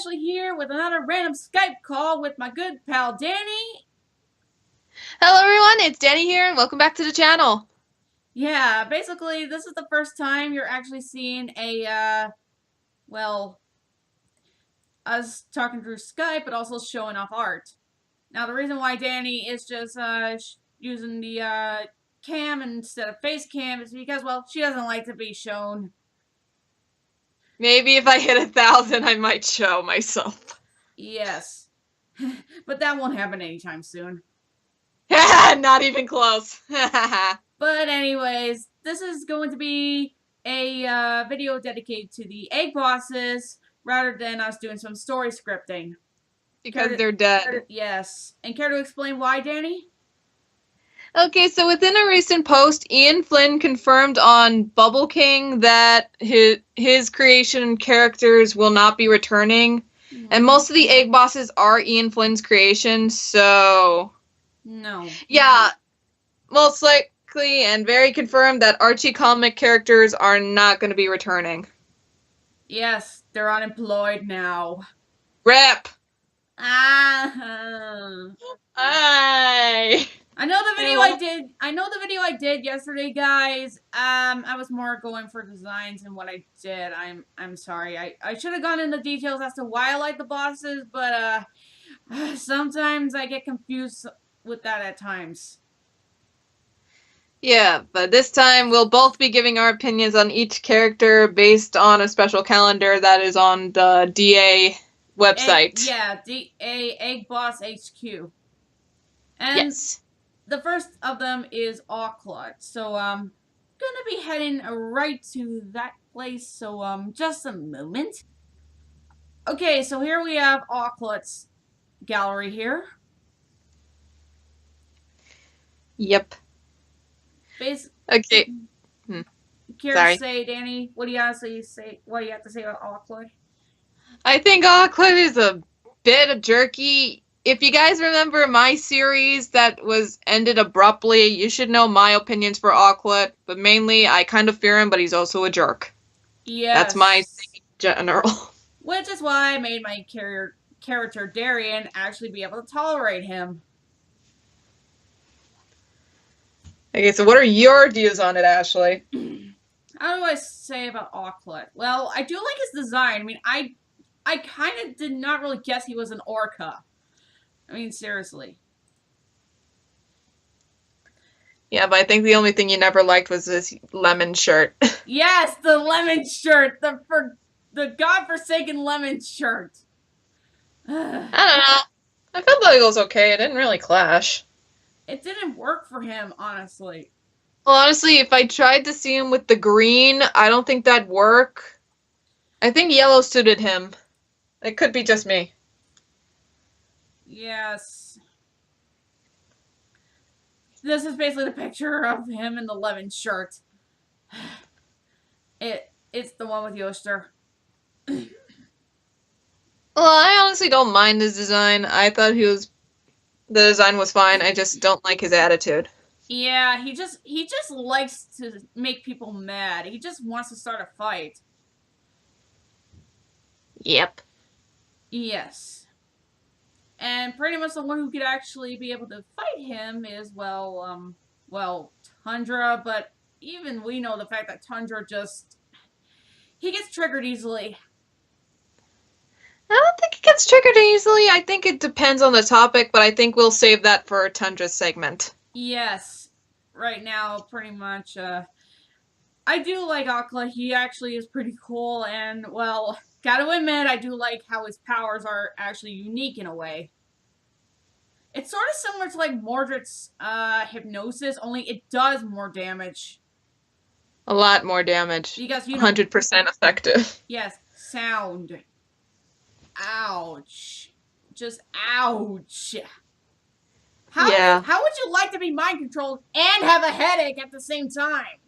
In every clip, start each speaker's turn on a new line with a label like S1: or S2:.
S1: Ashley here with another random Skype call with my good pal Danny.
S2: Hello everyone, it's Danny here and welcome back to the channel.
S1: Yeah, basically this is the first time you're actually seeing well, us talking through Skype, but also showing off art. Now the reason why Danny is just using the cam instead of face cam is because, well, she doesn't like to be shown.
S2: Maybe if I hit 1,000 I might show myself.
S1: Yes. But that won't happen anytime soon.
S2: Not even close.
S1: But anyways, this is going to be a video dedicated to the egg bosses rather than us doing some story scripting.
S2: Because they're dead.
S1: Yes. And care to explain why, Danny?
S2: Okay, so within a recent post, Ian Flynn confirmed on Bubble King that his creation characters will not be returning. And most of the egg bosses are Ian Flynn's creation, so...
S1: No.
S2: Yeah, most likely and very confirmed that Archie comic characters are not going to be returning.
S1: Yes, they're unemployed now.
S2: Rip!
S1: Ah. I know the video I did yesterday, guys. I was more going for designs and what I did. I'm sorry. I should have gone into details as to why I like the bosses, but sometimes I get confused with that at times.
S2: Yeah, but this time we'll both be giving our opinions on each character based on a special calendar that is on the DA website.
S1: DA Egg Boss HQ. And
S2: yes.
S1: The first of them is Auckland. So gonna be heading right to that place. So just a moment. Okay, so here we have Auckland's gallery here.
S2: Yep. Okay.
S1: Care to say, Danny? What do you honestly say? What do you have to say about Auckland?
S2: I think Auckland is a bit of jerky. If you guys remember my series that was ended abruptly, you should know my opinions for Auckland, but mainly I kind of fear him, but he's also a jerk.
S1: Yes.
S2: That's my thing in general.
S1: Which is why I made my character Darian actually be able to tolerate him.
S2: Okay, so what are your views on it, Ashley?
S1: How do I say about Auckland? Well, I do like his design. I mean, I kind of did not really guess he was an orca. I mean, seriously.
S2: Yeah, but I think the only thing you never liked was this lemon shirt.
S1: Yes, the lemon shirt. The godforsaken lemon shirt.
S2: I don't know. I felt like it was okay. It didn't really clash.
S1: It didn't work for him, honestly.
S2: Well, honestly, if I tried to see him with the green, I don't think that'd work. I think yellow suited him. It could be just me.
S1: Yes. This is basically the picture of him in the lemon shirt. It's the one with Yoster.
S2: Well, I honestly don't mind his design. I thought the design was fine. I just don't like his attitude.
S1: Yeah, he just likes to make people mad. He just wants to start a fight.
S2: Yep.
S1: Yes. And pretty much the one who could actually be able to fight him is, well, Tundra, but even we know the fact that Tundra he gets triggered easily.
S2: I don't think it gets triggered easily. I think it depends on the topic, but I think we'll save that for Tundra's segment.
S1: Yes. Right now, pretty much, I do like Akla. He actually is pretty cool, and, well, gotta admit, I do like how his powers are actually unique in a way. It's sort of similar to, like, Mordred's hypnosis, only it does more damage.
S2: A lot more damage.
S1: Because,
S2: 100% effective.
S1: Yes, sound. Ouch. Just ouch. How would you like to be mind controlled and have a headache at the same time?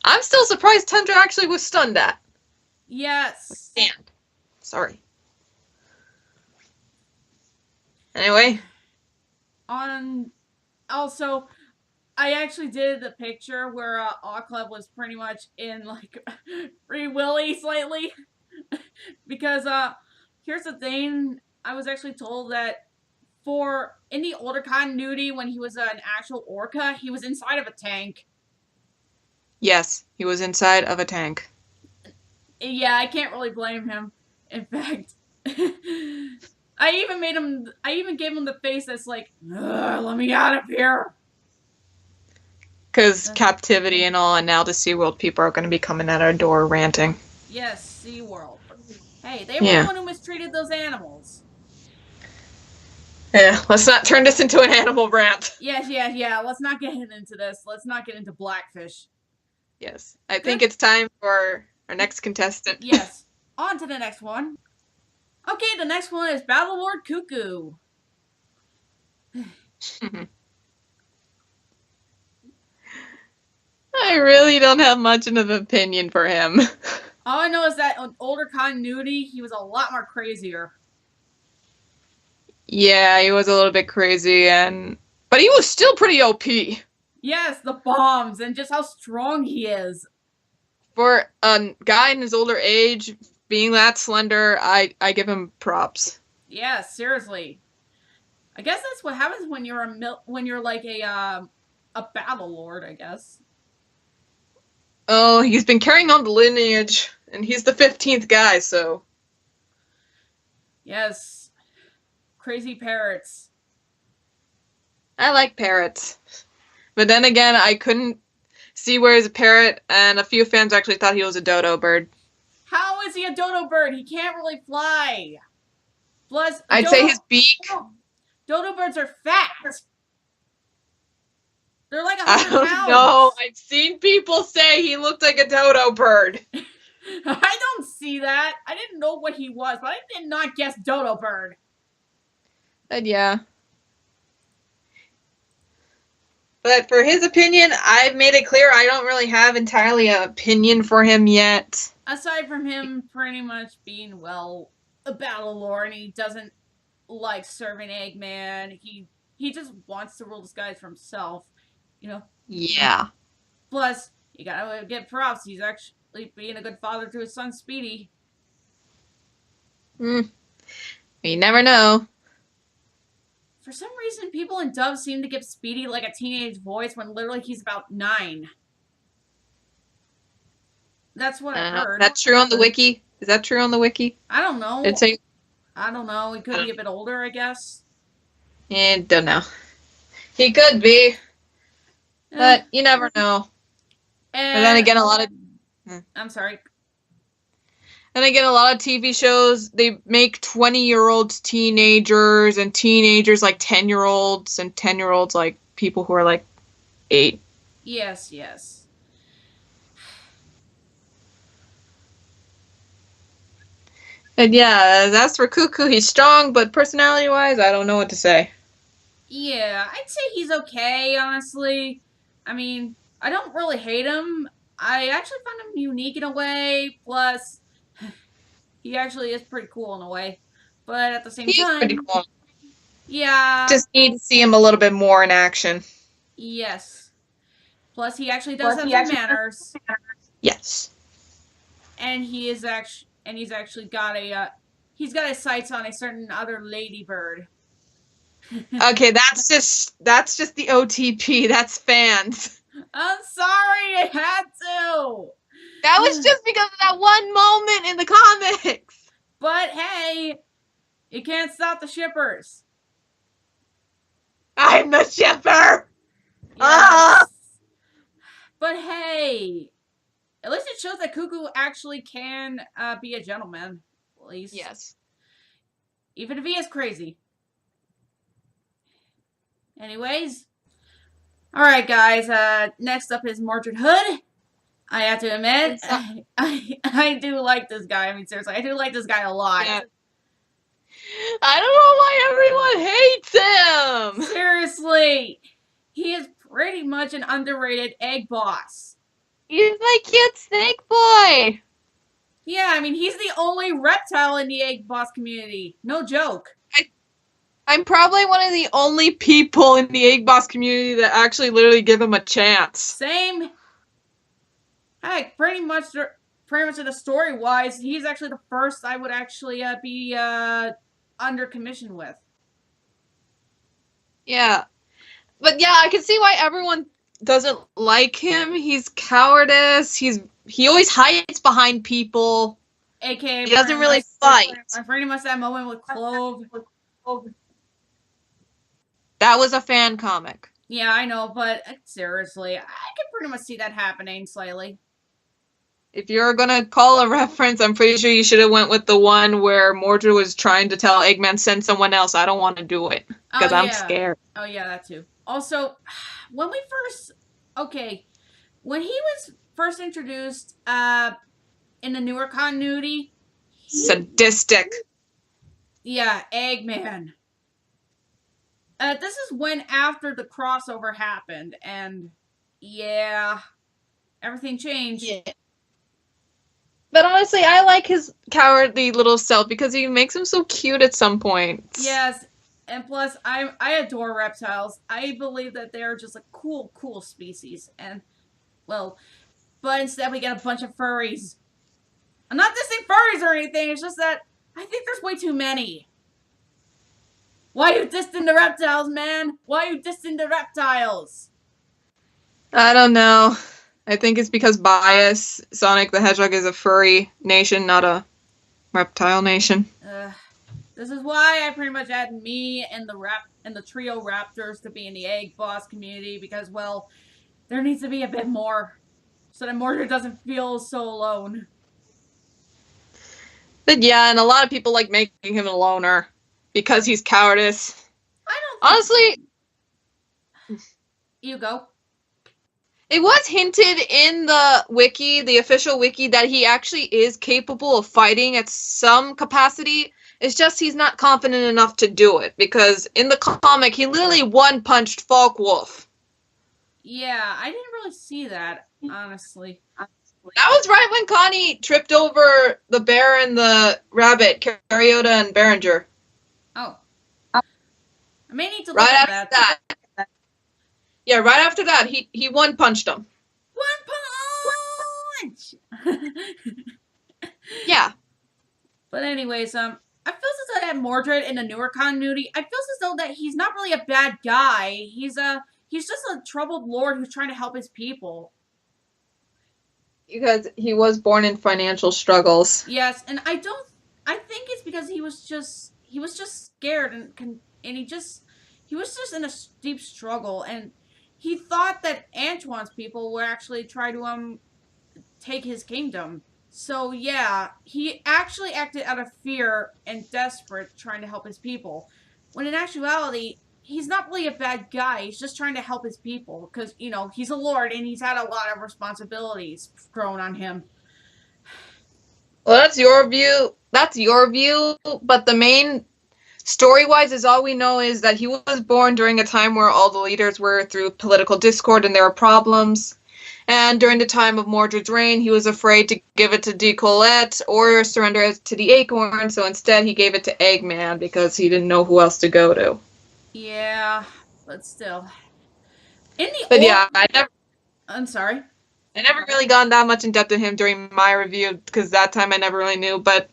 S2: I'm still surprised Tundra actually was stunned at.
S1: Yes.
S2: Stand. Sorry. Anyway.
S1: Also, I actually did the picture where Aw Club was pretty much in, like, Free Willy slightly. because here's the thing. I was actually told that in the older continuity, when he was an actual orca, he was inside of a tank.
S2: Yes, he was inside of a tank.
S1: Yeah, I can't really blame him. In fact, I even gave him the face that's like, let me out of here.
S2: Because captivity and all, and now the SeaWorld people are going to be coming at our door ranting.
S1: Yes, SeaWorld. Hey, they were the one who mistreated those animals.
S2: Yeah, let's not turn this into an animal rant.
S1: Yeah. Let's not get into this. Let's not get into Blackfish.
S2: Yes. I think it's time for our next contestant.
S1: Yes. On to the next one. Okay, the next one is Battlelord Cuckoo.
S2: I really don't have much of an opinion for him.
S1: All I know is that in older continuity, he was a lot more crazier.
S2: Yeah, he was a little bit crazy, but he was still pretty OP.
S1: Yes, the bombs and just how strong he is.
S2: For a guy in his older age, being that slender, I give him props.
S1: Yeah, seriously. I guess that's what happens when you're like a battle lord, I guess.
S2: Oh, he's been carrying on the lineage, and he's the 15th guy, so.
S1: Yes. Crazy parrots.
S2: I like parrots. But then again, I couldn't see where he's a parrot, and a few fans actually thought he was a dodo bird.
S1: How is he a dodo bird? He can't really fly. Plus,
S2: I'd say his beak.
S1: Dodo birds are fat. They're like 100
S2: I don't
S1: pounds.
S2: know. I've seen people say he looked like a dodo bird.
S1: I don't see that. I didn't know what he was, but I did not guess dodo bird.
S2: But yeah. But for his opinion, I've made it clear I don't really have entirely an opinion for him yet.
S1: Aside from him pretty much being, well, a battle lord, and he doesn't like serving Eggman. He just wants to rule the skies for himself, you know?
S2: Yeah.
S1: Plus, you gotta give props. He's actually being a good father to his son, Speedy.
S2: You never know.
S1: For some reason, people in dub seem to give Speedy like a teenage voice when literally he's about 9. That's what I heard.
S2: That's true on the wiki? Is that true on the wiki?
S1: I don't know. I don't know. He could be a bit older, I guess.
S2: Don't know. He could be. But you never know. And then again,
S1: I'm sorry.
S2: And again, a lot of TV shows, they make 20-year-old teenagers and teenagers like 10-year-olds and 10-year-olds like people who are like 8.
S1: Yes.
S2: And yeah, as for Cuckoo, he's strong, but personality-wise, I don't know what to say.
S1: Yeah, I'd say he's okay, honestly. I mean, I don't really hate him. I actually found him unique in a way, plus he actually is pretty cool in a way. But at the same time...
S2: He's pretty cool.
S1: Yeah.
S2: Just need to see him a little bit more in action.
S1: Yes. Plus, he actually does have some manners.
S2: Yes.
S1: And he's actually got he's got his sights on a certain other ladybird.
S2: Okay, that's just the OTP. That's fans.
S1: I'm sorry, I had to.
S2: That was just because of that one moment in the comics.
S1: But hey, you can't stop the shippers.
S2: I'm the shipper.
S1: Yes. Ah! But hey, at least it shows that Cuckoo actually can be a gentleman. At least.
S2: Yes.
S1: Even if he is crazy. Anyways. Alright, guys. Next up is Mordred Hood. I have to admit, I do like this guy. I mean, seriously, I do like this guy a lot.
S2: Yeah. I don't know why everyone hates him.
S1: Seriously. He is pretty much an underrated egg boss.
S2: He's my cute snake boy.
S1: Yeah, I mean, he's the only reptile in the egg boss community. No joke.
S2: I'm probably one of the only people in the egg boss community that actually literally give him a chance.
S1: Same. Heck, pretty much pretty much in the story-wise, he's actually the first I would actually be under commission with.
S2: Yeah. But yeah, I can see why everyone doesn't like him. He's cowardice. He always hides behind people.
S1: AKA,
S2: he doesn't really fight.
S1: Pretty much that moment with Clove.
S2: That was a fan comic.
S1: Yeah, I know, but seriously, I can pretty much see that happening slightly.
S2: If you're gonna call a reference, I'm pretty sure you should have went with the one where Mordred was trying to tell Eggman, send someone else. I don't want to do it because I'm scared.
S1: Oh yeah, that too. Also, when he was first introduced in the newer continuity,
S2: sadistic.
S1: Yeah, Eggman. This is when after the crossover happened, and yeah, everything changed.
S2: Yeah. But honestly, I like his cowardly little self because he makes him so cute at some points.
S1: Yes, and plus, I adore reptiles. I believe that they're just a cool species, and well, but instead we get a bunch of furries. I'm not dissing furries or anything. It's just that I think there's way too many. Why you dissing the reptiles, man? Why you dissing the reptiles?
S2: I don't know. I think it's because bias. Sonic the Hedgehog is a furry nation, not a reptile nation.
S1: This is why I pretty much add me and the trio raptors to be in the egg boss community because, well, there needs to be a bit more so that Mordred doesn't feel so alone.
S2: But yeah, and a lot of people like making him a loner because he's cowardice.
S1: I don't
S2: honestly.
S1: You go.
S2: It was hinted in the wiki, the official wiki, that he actually is capable of fighting at some capacity. It's just he's not confident enough to do it, because in the comic, he literally one-punched Falkwolf.
S1: Yeah, I didn't really see that, honestly.
S2: That was right when Connie tripped over the bear and the rabbit, Cariota and Berenger.
S1: Oh. I may need to look at that.
S2: That. Yeah, right after that, he one-punched him.
S1: One punch!
S2: Yeah.
S1: But anyways, I feel as though that Mordred in the newer continuity, I feel as though that he's not really a bad guy. He's just a troubled lord who's trying to help his people.
S2: Because he was born in financial struggles.
S1: Yes, and I think it's because he was just scared and he was just in a deep struggle, and he thought that Antoine's people would actually try to take his kingdom. So yeah, he actually acted out of fear and desperate trying to help his people. When in actuality, he's not really a bad guy. He's just trying to help his people because, you know, he's a lord and he's had a lot of responsibilities thrown on him.
S2: Well, that's your view. But the main story-wise is all we know is that he was born during a time where all the leaders were through political discord and there were problems. And during the time of Mordred's reign, he was afraid to give it to Decollette or surrender it to the Acorn, so instead he gave it to Eggman because he didn't know who else to go to.
S1: Yeah, but still. I'm sorry.
S2: I never really gone that much in depth in him during my review because that time I never really knew, but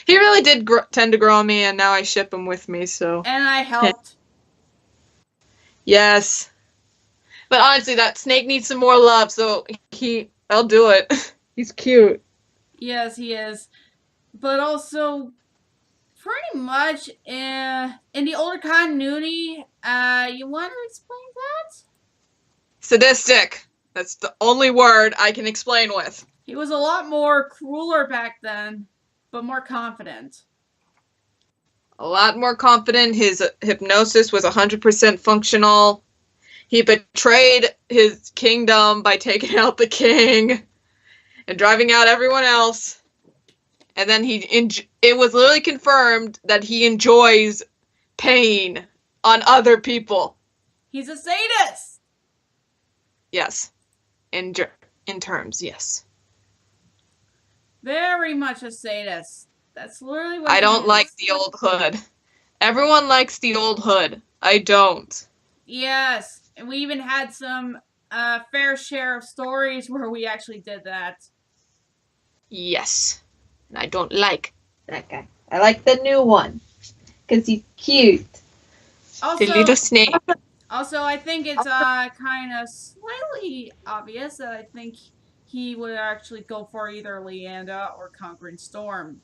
S2: he really did tend to grow on me, and now I ship him with me, so.
S1: And I helped.
S2: Yes. But honestly, that snake needs some more love, so I'll do it. He's cute.
S1: Yes, he is. But also, pretty much, in the older continuity, you want to explain that?
S2: Sadistic. That's the only word I can explain with.
S1: He was a lot more crueler back then, but more confident.
S2: A lot more confident. His hypnosis was 100% functional. He betrayed his kingdom by taking out the king and driving out everyone else. And then it was literally confirmed that he enjoys pain on other people.
S1: He's a sadist.
S2: Yes. In terms, yes.
S1: Very much a sadist. That's literally what
S2: I don't like the old hood. Everyone likes the old hood. I don't.
S1: Yes. And we even had some fair share of stories where we actually did that.
S2: Yes. And I don't like that guy. I like the new one. Because he's cute. The little snake.
S1: Also, I think it's kind of slightly obvious that I think he would actually go for either Leanda or Conquering Storm.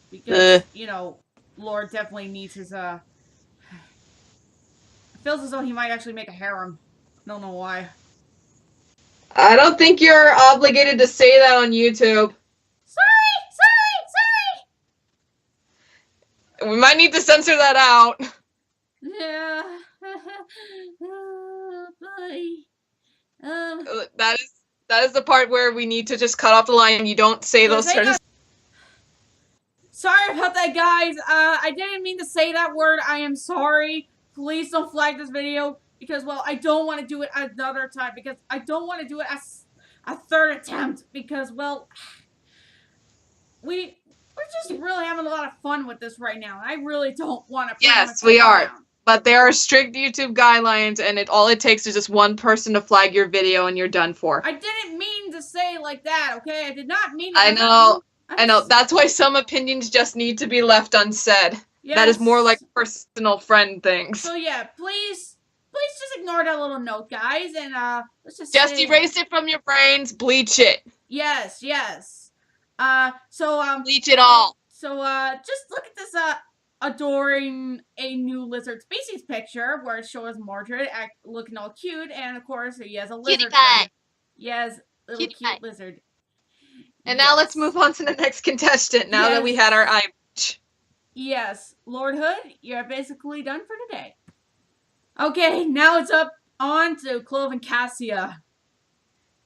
S1: Because, you know, Lord definitely needs his, it feels as though he might actually make a harem. I don't know why.
S2: I don't think you're obligated to say that on YouTube.
S1: Sorry!
S2: We might need to censor that out.
S1: Yeah. Oh, boy.
S2: That is the part where we need to just cut off the line. You don't say those certain.
S1: Sorry about that, guys. I didn't mean to say that word. I am sorry. Please don't flag this video because, well, I don't want to do it another time because I don't want to do it as a third attempt because, well, we're just really having a lot of fun with this right now. I really don't want to.
S2: Yes, we are. Down. But there are strict YouTube guidelines, and all it takes is just one person to flag your video, and you're done for.
S1: I didn't mean to say it like that, okay? I did not mean.
S2: I know. That's why some opinions just need to be left unsaid. Yes. That is more like personal friend things.
S1: So yeah, please just ignore that little note, guys, and let's just
S2: erase it from your brains, bleach it.
S1: Yes.
S2: Bleach it all.
S1: So just look at this adoring a new lizard species picture where it shows Mordred looking all cute, and of course he has a lizard. Yes, little cute lizard.
S2: And now let's move on to the next contestant. Now that we had our eye.
S1: Yes, Lord Hood, you're basically done for today. Okay, now it's on to Clove and Cassia.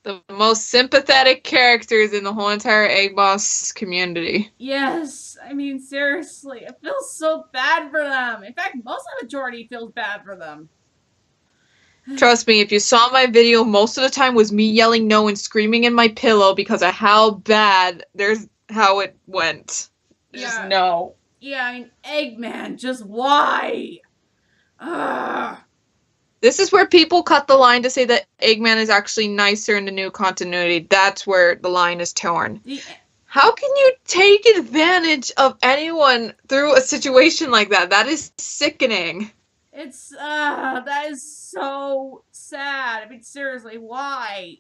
S2: The most sympathetic characters in the whole entire Egg Boss community.
S1: Yes, I mean, seriously, it feels so bad for them. In fact, most of the majority feels bad for them.
S2: Trust me, if you saw my video, most of the time was me yelling no and screaming in my pillow because of how bad how it went. Just no.
S1: Yeah, I mean, Eggman, just why? Ugh.
S2: This is where people cut the line to say that Eggman is actually nicer in the new continuity. That's where the line is torn. How can you take advantage of anyone through a situation like that? That is sickening.
S1: It's, that is so sad. I mean, seriously, why?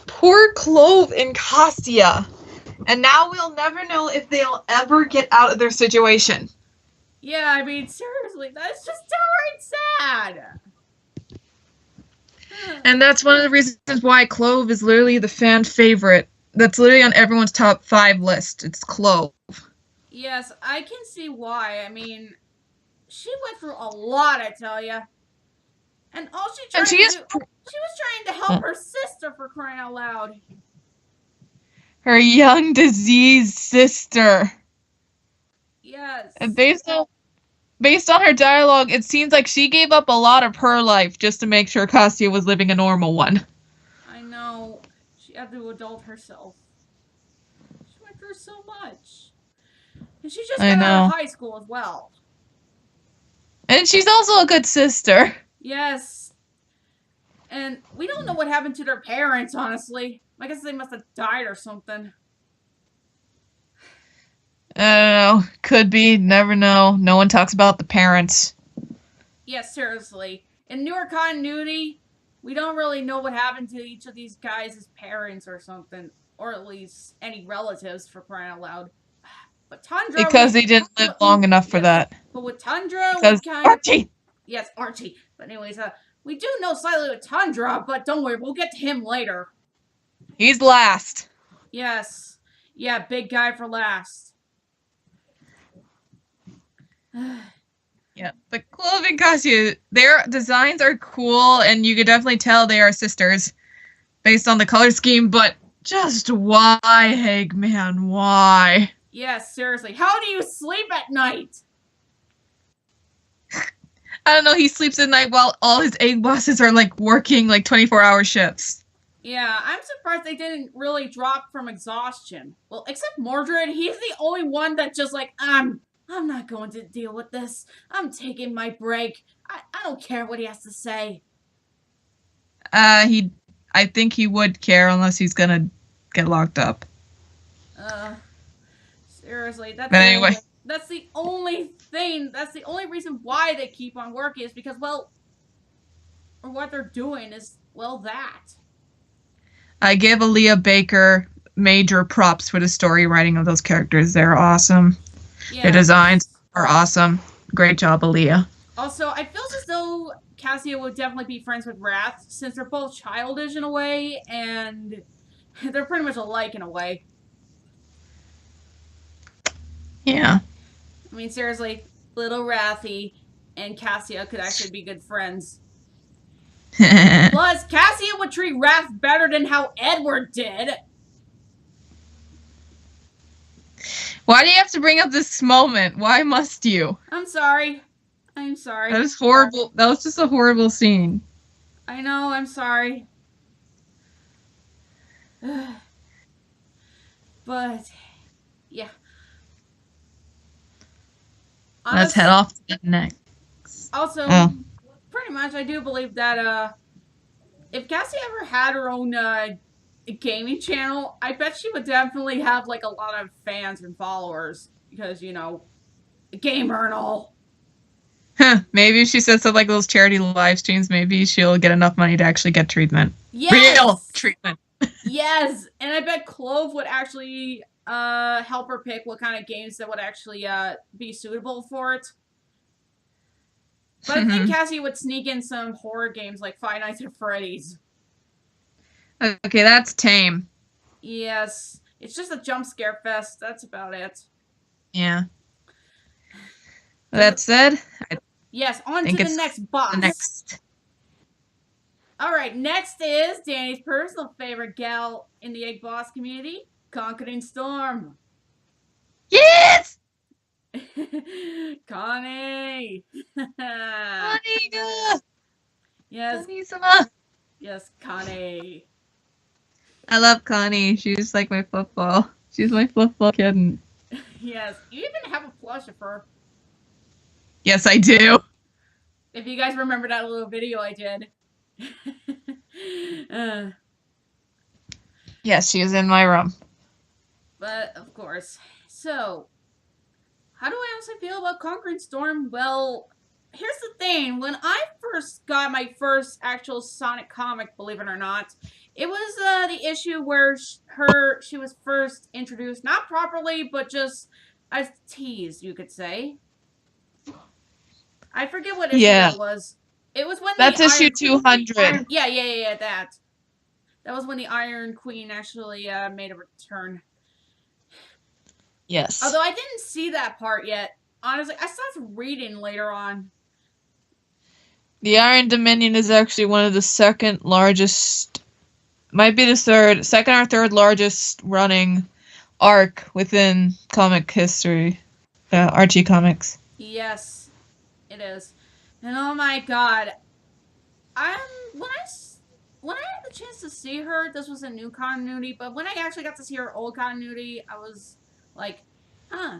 S2: Poor Clove and Cassia. And now we'll never know if they'll ever get out of their situation.
S1: Yeah, I mean, seriously, that's just downright sad.
S2: And that's one of the reasons why Clove is literally the fan favorite. That's literally on everyone's top 5 list. It's Clove.
S1: Yes, I can see why. I mean, she went through a lot, I tell ya. And all she was trying to help her sister, for crying out loud.
S2: Her young, diseased sister.
S1: Yes.
S2: And based on her dialogue, it seems like she gave up a lot of her life just to make sure Cassia was living a normal one.
S1: I know. She had to adult herself. She went through so much. And she just got out of high school as well.
S2: And she's also a good sister.
S1: Yes. And we don't know what happened to their parents, honestly. I guess they must have died or something.
S2: I don't know. Could be. Never know. No one talks about the parents.
S1: Yeah, seriously. In newer continuity, we don't really know what happened to each of these guys' parents or something. Or at least any relatives, for crying out loud. But Tundra...
S2: Because they didn't live long enough for that.
S1: But with Tundra...
S2: Because Archie!
S1: Yes, Archie. But anyways, we do know slightly with Tundra, but don't worry, we'll get to him later.
S2: He's last.
S1: Yes. Yeah, big guy for last.
S2: Yeah, but Clove and Cassia, their designs are cool, and you could definitely tell they are sisters based on the color scheme, but just why, Eggman? Why?
S1: Yes, seriously. How do you sleep at night?
S2: I don't know, he sleeps at night while all his egg bosses are, like, working, like, 24-hour shifts.
S1: Yeah, I'm surprised they didn't really drop from exhaustion. Well, except Mordred, he's the only one that just, like, I'm not going to deal with this. I'm taking my break. I don't care what he has to say.
S2: He I think he would care unless he's gonna get locked up.
S1: Seriously,
S2: But anyway.
S1: that's the only thing. That's the only reason why they keep on working is because, well, or what they're doing is, well, that.
S2: I give Aaliyah Baker major props for the story writing of those characters. They're awesome. Yeah. Their designs are awesome. Great job, Aaliyah.
S1: Also, I feel as though Cassia would definitely be friends with Wrath, since they're both childish in a way, and they're pretty much alike in a way.
S2: Yeah.
S1: I mean, seriously, little Wrathy and Cassia could actually be good friends. Plus, Cassia would treat Wrath better than how Edward did.
S2: Why do you have to bring up this moment? Why must you?
S1: I'm sorry. I'm sorry.
S2: That was horrible. That was just a horrible scene.
S1: I know, I'm sorry. But, yeah.
S2: Let's head off to the next.
S1: Also, pretty much, I do believe that, if Cassie ever had her own, gaming channel, I bet she would definitely have, like, a lot of fans and followers. Because, you know, a gamer and all.
S2: Maybe if she sets up, like, those charity live streams, maybe she'll get enough money to actually get treatment.
S1: Yes!
S2: Real treatment.
S1: Yes! And I bet Clove would actually, help her pick what kind of games that would actually, be suitable for it. But I think Cassie would sneak in some horror games like Five Nights at Freddy's.
S2: Okay, that's tame.
S1: Yes. It's just a jump scare fest. That's about it.
S2: Yeah. That said,
S1: yes, on to the next boss. Alright, next is Danny's personal favorite gal in the Egg Boss community, Conquering Storm.
S2: Yes!
S1: Connie!
S2: Connie!
S1: Yes.
S2: Connie-sama!
S1: Yes, Connie.
S2: I love Connie. She's like my football. She's my football kitten.
S1: Yes, you even have a plush of her.
S2: Yes, I do.
S1: If you guys remember that little video I did.
S2: Yes, she is in my room.
S1: But, of course. So, how do I honestly feel about Conquering Storm? Well, here's the thing. When I first got my first actual Sonic comic, believe it or not, it was the issue where she was first introduced, not properly, but just as teased, you could say. I forget what issue that was. It was when
S2: that's issue 200.
S1: Yeah, that. That was when the Iron Queen actually made a return.
S2: Yes.
S1: Although I didn't see that part yet. Honestly, I stopped reading later on.
S2: The Iron Dominion is actually one of the second largest, might be the second or third largest running arc within comic history. Archie Comics.
S1: Yes, it is. And oh my god. When I had the chance to see her, this was a new continuity, but when I actually got to see her old continuity, I was like, huh.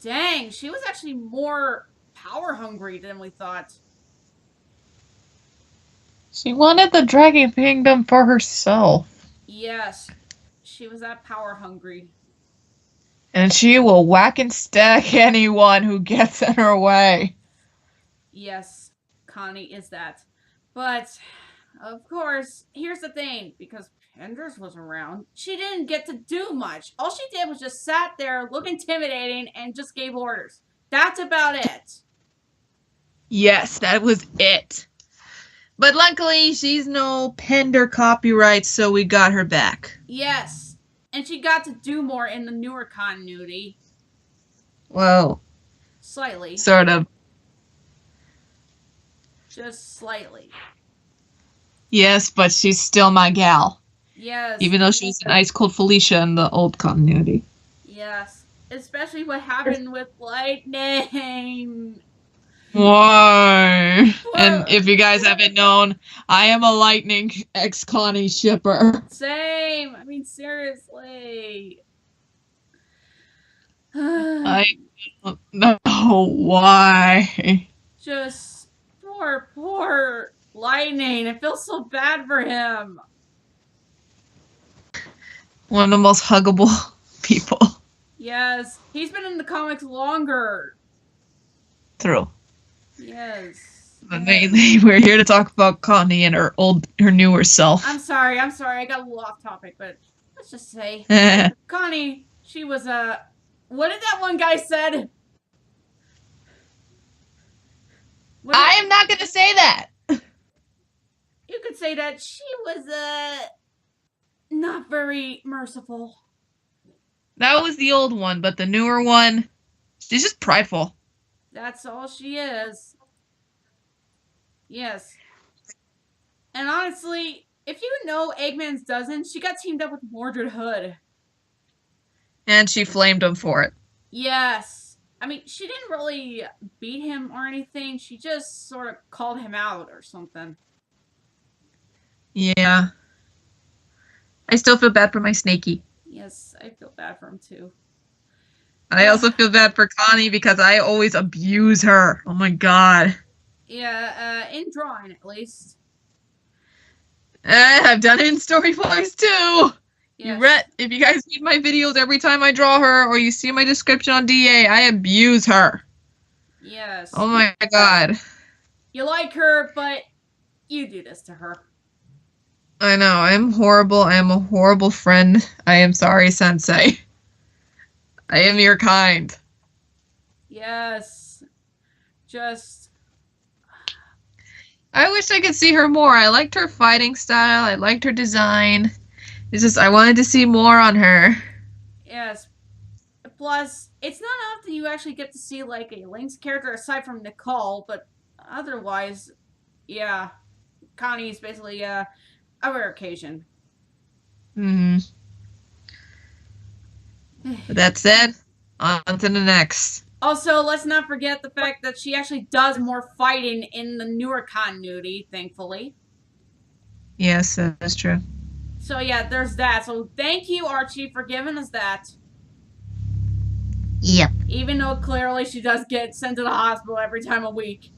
S1: Dang, she was actually more power hungry than we thought.
S2: She wanted the Dragon Kingdom for herself.
S1: Yes, she was that power hungry.
S2: And she will whack and stack anyone who gets in her way.
S1: Yes, Connie is that. But, of course, here's the thing. Because Penders was around, she didn't get to do much. All she did was just sat there, look intimidating, and just gave orders. That's about it.
S2: Yes, that was it. But luckily, she's no Pender copyright, so we got her back.
S1: Yes. And she got to do more in the newer continuity.
S2: Well,
S1: slightly.
S2: Sort of.
S1: Just slightly.
S2: Yes, but she's still my gal.
S1: Yes.
S2: Even though she was an Ice Cold Felicia in the old continuity.
S1: Yes. Especially what happened with Lightning.
S2: Why? And if you guys haven't known, I am a Lightning ex-Connie shipper.
S1: Same. I mean, seriously.
S2: I don't know why.
S1: Just poor Lightning. I feel so bad for him.
S2: One of the most huggable people.
S1: Yes. He's been in the comics longer.
S2: True.
S1: Yes.
S2: But mainly, we're here to talk about Connie and her newer self.
S1: I'm sorry. I got a little off topic, but let's just say Connie, she was what did that one guy said?
S2: I am not gonna say that.
S1: You could say that she was not very merciful.
S2: That was the old one, but the newer one, she's just prideful.
S1: That's all she is. Yes. And honestly, if you know Eggman's dozen, she got teamed up with Mordred Hood.
S2: And she flamed him for it.
S1: Yes. I mean, she didn't really beat him or anything. She just sort of called him out or something.
S2: Yeah. I still feel bad for my Snakey.
S1: Yes, I feel bad for him too.
S2: I also feel bad for Connie because I always abuse her. Oh my god.
S1: Yeah, in drawing at least.
S2: I've done it in story voice too.
S1: Yes.
S2: If you guys read my videos every time I draw her or you see my description on DA, I abuse her.
S1: Yes.
S2: Oh my god.
S1: You like her, but you do this to her.
S2: I know, I'm horrible. I am a horrible friend. I am sorry, Sensei. I am your kind.
S1: Yes. Just...
S2: I wish I could see her more. I liked her fighting style. I liked her design. It's just, I wanted to see more on her.
S1: Yes. Plus, it's not often you actually get to see, like, a Lynx character aside from Nicole, but otherwise, yeah. Connie's basically, a rare occasion.
S2: But that said, on to the next.
S1: Also, let's not forget the fact that she actually does more fighting in the newer continuity, thankfully.
S2: Yes, that's true.
S1: So yeah, there's that. So thank you, Archie, for giving us that.
S2: Yep.
S1: Even though clearly she does get sent to the hospital every time a week.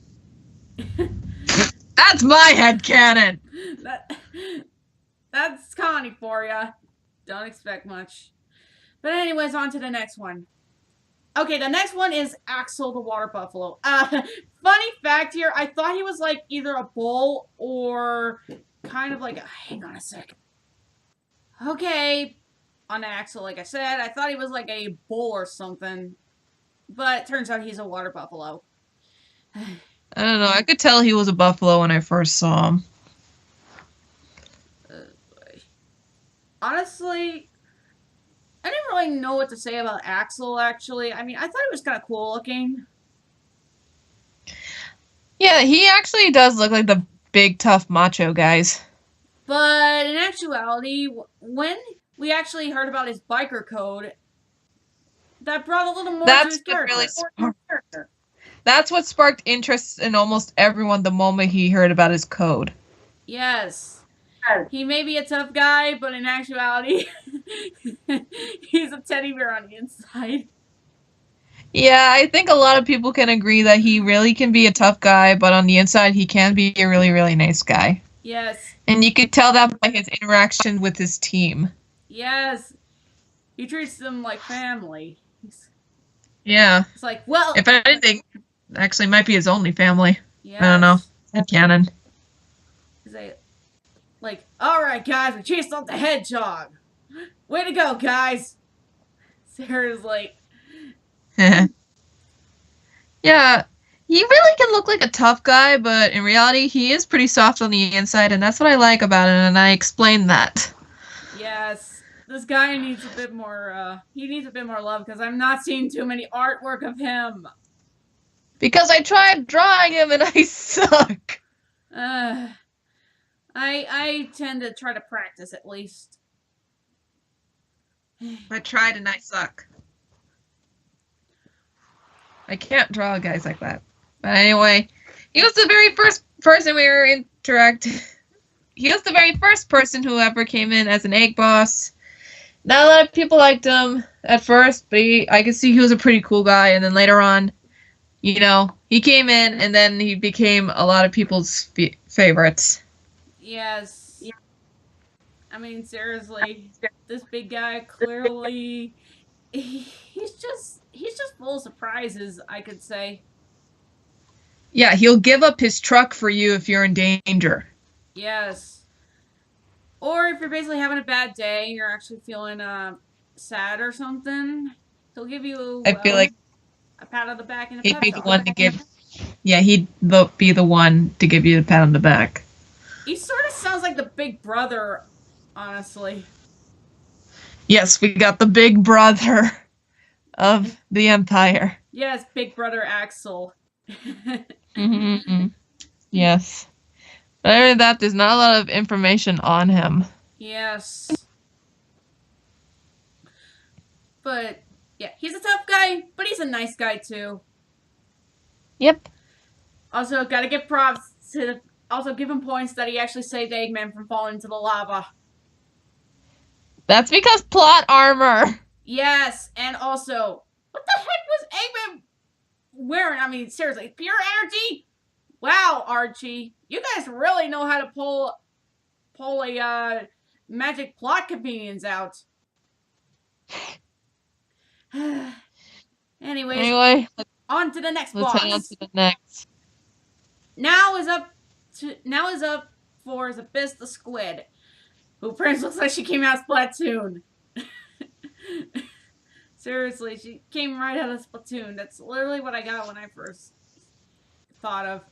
S2: That's my headcanon!
S1: That's Connie for ya. Don't expect much. But anyways, on to the next one. Okay, the next one is Axel the Water Buffalo. Funny fact here, I thought he was like either a bull or kind of like a... Hang on a sec. Okay, on Axel, like I said, I thought he was like a bull or something. But it turns out he's a water buffalo.
S2: I don't know, I could tell he was a buffalo when I first saw him.
S1: Honestly, I didn't really know what to say about Axel, actually. I mean, I thought he was kind of cool looking.
S2: Yeah, he actually does look like the big, tough macho guys.
S1: But in actuality, when we actually heard about his biker code, that brought a little more to his character.
S2: That's what sparked interest in almost everyone the moment he heard about his code.
S1: Yes. He may be a tough guy, but in actuality, he's a teddy bear on the inside.
S2: Yeah, I think a lot of people can agree that he really can be a tough guy, but on the inside, he can be a really, really nice guy.
S1: Yes.
S2: And you could tell that by his interaction with his team.
S1: Yes. He treats them like family.
S2: Yeah.
S1: It's like, well...
S2: If anything, actually might be his only family.
S1: Yes.
S2: I don't know. Headcanon.
S1: Like, alright guys, we chased off the hedgehog. Way to go, guys. Sarah's like...
S2: Yeah, he really can look like a tough guy, but in reality, he is pretty soft on the inside, and that's what I like about him, and I explained that.
S1: Yes, this guy needs a bit more, he needs a bit more love, because I'm not seeing too many artwork of him.
S2: Because I tried drawing him, and I suck.
S1: I tend to try to practice, at least.
S2: I tried, and I suck. I can't draw guys like that. But anyway, he was the very first person we were interacting. He was the very first person who ever came in as an egg boss. Not a lot of people liked him at first, but I could see he was a pretty cool guy. And then later on, you know, he came in and then he became a lot of people's favorites.
S1: Yes. I mean, seriously, this big guy clearly he's just full of surprises, I could say.
S2: Yeah, he'll give up his truck for you if you're in danger.
S1: Yes. Or if you're basically having a bad day and you're actually feeling sad or something, he'll give you
S2: I feel like
S1: a pat on the back and a
S2: he'd
S1: pep
S2: be the
S1: talk.
S2: one to give. Yeah, he'd be the one to give you the pat on the back.
S1: He sort of sounds like the big brother, honestly.
S2: Yes, we got the big brother of the Empire.
S1: Yes, big brother Axel.
S2: Mm-hmm. Yes. But other than that, there's not a lot of information on him.
S1: Yes. But, yeah, he's a tough guy, but he's a nice guy, too.
S2: Yep.
S1: Also, gotta give props to... Also, give him points that he actually saved Eggman from falling into the lava.
S2: That's because plot armor.
S1: Yes, and also, what the heck was Eggman wearing? I mean, seriously, pure energy? Wow, Archie. You guys really know how to pull a magic plot convenience out. Anyway, on to the next boss.
S2: Let's head on to the next.
S1: Now is up for Zabiss the Squid, who pretty much looks like she came out of Splatoon. Seriously, she came right out of Splatoon. That's literally what I got when I first thought of.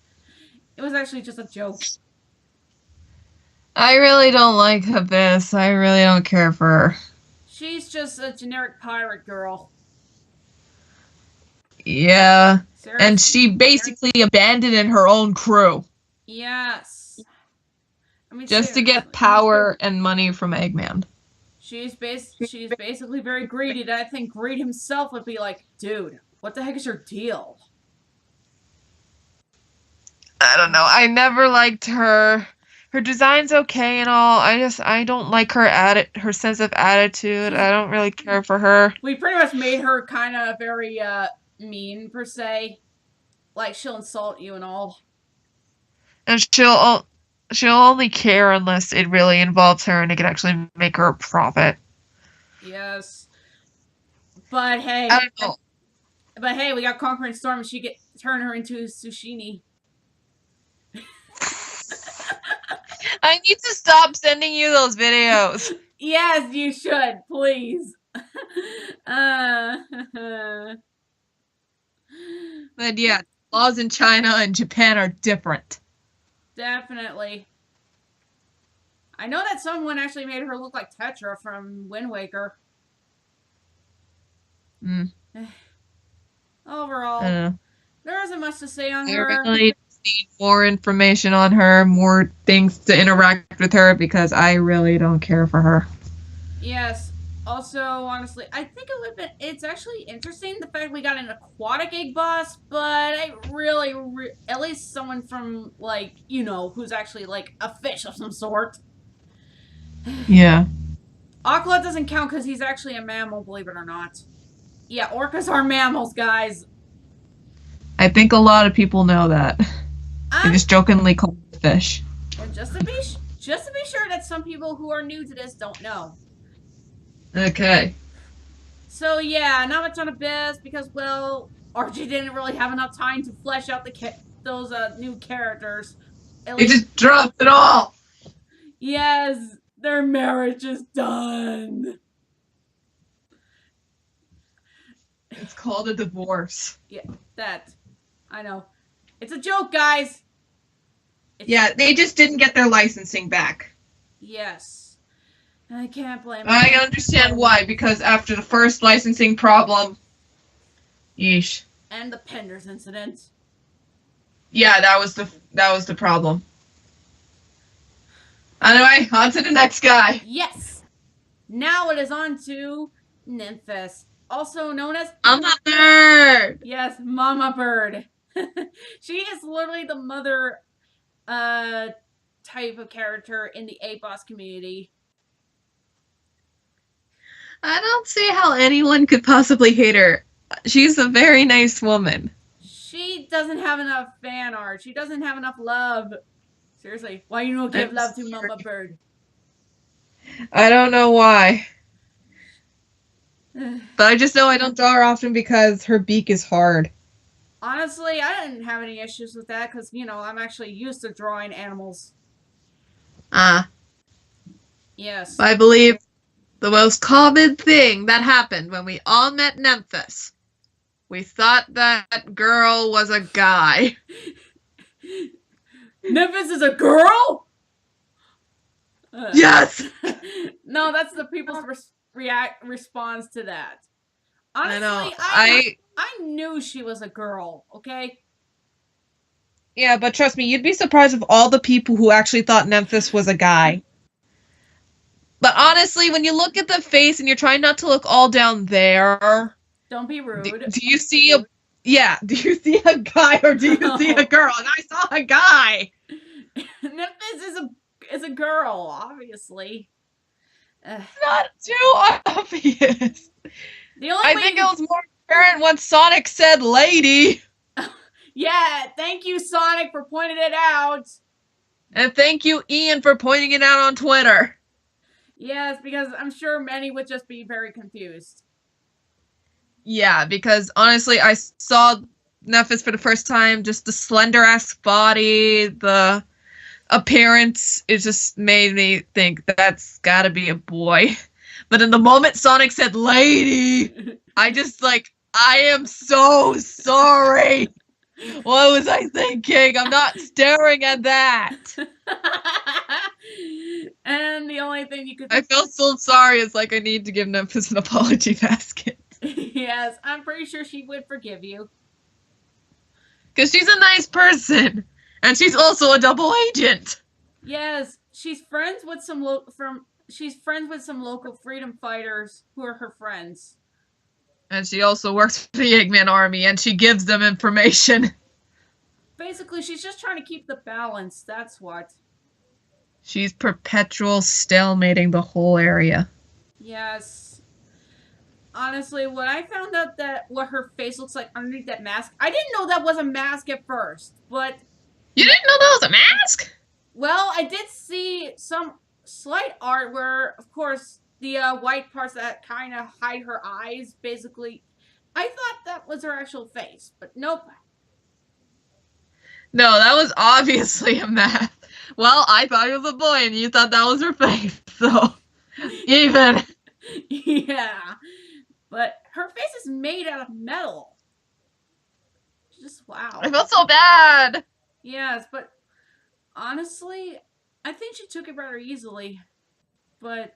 S1: It was actually just a joke.
S2: I really don't like Abyss. I really don't care for her.
S1: She's just a generic pirate girl.
S2: Yeah.
S1: Seriously.
S2: And she basically abandoned her own crew.
S1: Yes. I mean,
S2: just to get power and money from Eggman.
S1: She's basically very greedy. That I think Greed himself would be like, dude, what the heck is your deal?
S2: I don't know. I never liked her. Her design's okay and all. I don't like her sense of attitude. I don't really care for her.
S1: We pretty much made her kind of very mean per se. Like she'll insult you and all.
S2: And she'll only care unless it really involves her and it can actually make her a profit.
S1: Yes. But hey.
S2: I don't know.
S1: But hey, we got Conquering Storm and she turn her into Sushini.
S2: I need to stop sending you those videos.
S1: Yes, you should, please.
S2: But yeah, laws in China and Japan are different.
S1: Definitely. I know that someone actually made her look like Tetra from Wind Waker. Overall, there isn't much to say on her.
S2: I really need more information on her, more things to interact with her, because I really don't care for her.
S1: Yes. Also, honestly, I think it's actually interesting the fact we got an aquatic egg boss, but I really, at least someone from, like, you know, who's actually, like, a fish of some sort.
S2: Yeah.
S1: Aqua doesn't count because he's actually a mammal, believe it or not. Yeah, orcas are mammals, guys.
S2: I think a lot of people know that. They just jokingly call it fish.
S1: And just to be sure that some people who are new to this don't know.
S2: Okay.
S1: So yeah, not much on Abyss because, well, Archie didn't really have enough time to flesh out those new characters.
S2: He just dropped it all.
S1: Yes, their marriage is done.
S2: It's called a divorce.
S1: Yeah, that. I know. It's a joke, guys.
S2: Yeah, they just didn't get their licensing back.
S1: Yes. I can't blame them.
S2: I understand why, because after the first licensing problem, yeesh.
S1: And the Penders incident.
S2: Yeah, that was the problem. Anyway, on to the next guy.
S1: Yes. Now it is on to Nymphis, also known as
S2: Mama Bird.
S1: Yes, Mama Bird. She is literally the mother type of character in the A-Boss community.
S2: I don't see how anyone could possibly hate her. She's a very nice woman.
S1: She doesn't have enough fan art. She doesn't have enough love. Seriously, why you don't give
S2: I'm
S1: love to
S2: sorry.
S1: Mama Bird?
S2: I don't know why. But I just know I don't draw her often because her beak is hard.
S1: Honestly, I didn't have any issues with that because, I'm actually used to drawing animals.
S2: Ah.
S1: Yes.
S2: I believe the most common thing that happened when we all met Memphis. We thought that girl was a guy.
S1: Memphis is a girl?
S2: Yes!
S1: No, that's the people's response to that. Honestly,
S2: I know.
S1: I knew she was a girl, okay?
S2: Yeah, but trust me, you'd be surprised of all the people who actually thought Memphis was a guy. But honestly, when you look at the face and you're trying not to look all down there,
S1: Don't be rude.
S2: do you see a do you see a guy or do you see a girl? And I saw a guy.
S1: Memphis is a girl, obviously.
S2: Not too obvious. I think it was more apparent when Sonic said lady.
S1: Yeah, thank you, Sonic, for pointing it out.
S2: And thank you, Ian, for pointing it out on Twitter.
S1: Yes, because I'm sure many would just be very confused.
S2: Yeah, because honestly, I saw Nephis for the first time, just the slender-ass body, the appearance, it just made me think that's gotta be a boy. But in the moment Sonic said lady, I just I am so sorry. What was I thinking? I'm not staring at that.
S1: And the only thing you could...
S2: I feel so sorry. It's like I need to give Nephis an apology basket.
S1: Yes, I'm pretty sure she would forgive you.
S2: Because she's a nice person. And she's also a double agent.
S1: Yes, she's friends with some local freedom fighters who are her friends.
S2: And she also works for the Eggman army, and she gives them information.
S1: Basically, she's just trying to keep the balance, that's what.
S2: She's perpetual stalemating the whole area.
S1: Yes. Honestly, when I found out what her face looks like underneath that mask, I didn't know that was a mask at first, but...
S2: You didn't know that was a mask?
S1: Well, I did see some slight art where, of course, the white parts that kind of hide her eyes, basically. I thought that was her actual face, but nope.
S2: No, that was obviously a mask. Well, I thought it was a boy, and you thought that was her face, so... Even.
S1: Yeah. But her face is made out of metal. Just wow.
S2: I felt so bad.
S1: Yes, but honestly, I think she took it rather easily. But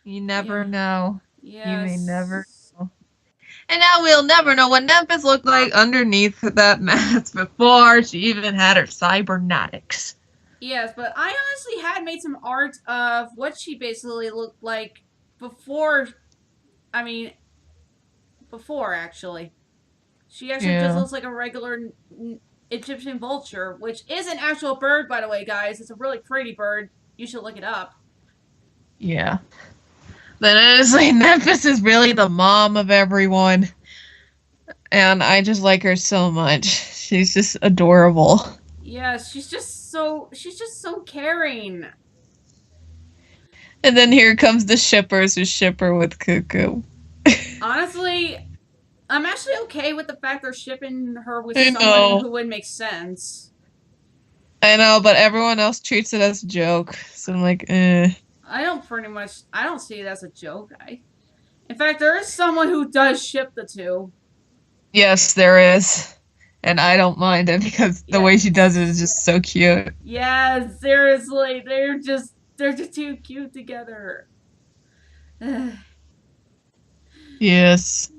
S2: you never know.
S1: Yes.
S2: You may never know. And now we'll never know what Nephis looked like underneath that mask before she even had her cybernetics.
S1: Yes, but I honestly had made some art of what she basically looked like before. I mean, before actually. She actually just looks like a regular Egyptian vulture, which is an actual bird, by the way, guys. It's a really pretty bird. You should look it up.
S2: Yeah. But honestly, Nephis is really the mom of everyone. And I just like her so much. She's just adorable.
S1: Yes, she's just so caring.
S2: And then here comes the shippers who ship her with Cuckoo.
S1: Honestly, I'm actually okay with the fact they're shipping her with someone who would make sense.
S2: I know, but everyone else treats it as a joke. So I'm like, eh.
S1: I don't see it as a joke. In fact, there is someone who does ship the two.
S2: Yes, there is. And I don't mind it because the way she does it is just so cute.
S1: Yeah, seriously. They're just too cute together.
S2: Yes.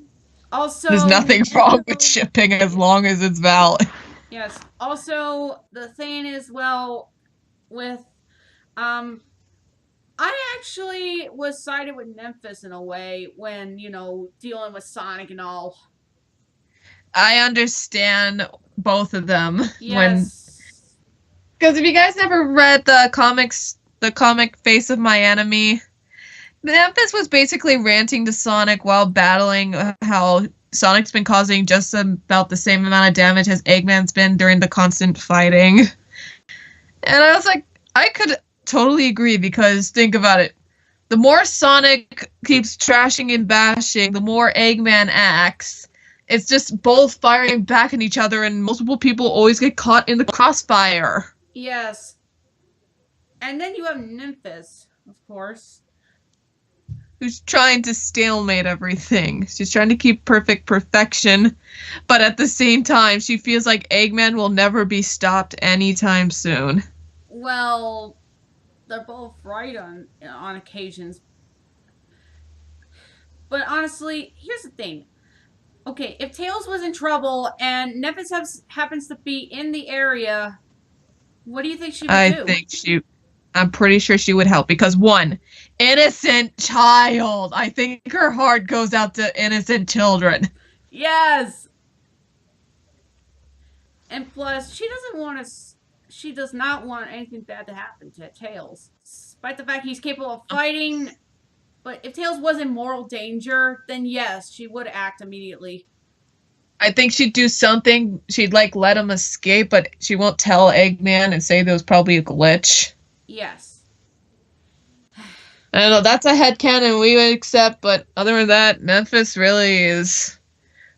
S1: Also,
S2: there's nothing wrong with shipping as long as it's valid.
S1: Yes. Also, the thing is, well, with I actually was sided with Memphis in a way when, dealing with Sonic and all.
S2: I understand both of them.
S1: Yes.
S2: Because if you guys never read the comic Face of My Enemy, Memphis was basically ranting to Sonic while battling how Sonic's been causing just about the same amount of damage as Eggman's been during the constant fighting. And I was like, I could totally agree because think about it. The more Sonic keeps trashing and bashing, the more Eggman acts. It's just both firing back at each other, and multiple people always get caught in the crossfire.
S1: Yes. And then you have Nymphis, of course.
S2: Who's trying to stalemate everything. She's trying to keep perfection, but at the same time, she feels like Eggman will never be stopped anytime soon.
S1: Well, they're both right on occasions. But honestly, here's the thing. Okay, if Tails was in trouble and Nymphis happens to be in the area, what do you think she would do?
S2: I'm pretty sure she would help because one, innocent child. I think her heart goes out to innocent children.
S1: Yes. And plus, she does not want anything bad to happen to Tails. Despite the fact he's capable of fighting, but if Tails was in mortal danger, then yes, she would act immediately.
S2: I think she'd do something. She'd like let him escape, but she won't tell Eggman and say there was probably a glitch.
S1: Yes.
S2: I don't know, that's a headcanon we would accept, but other than that, Memphis really is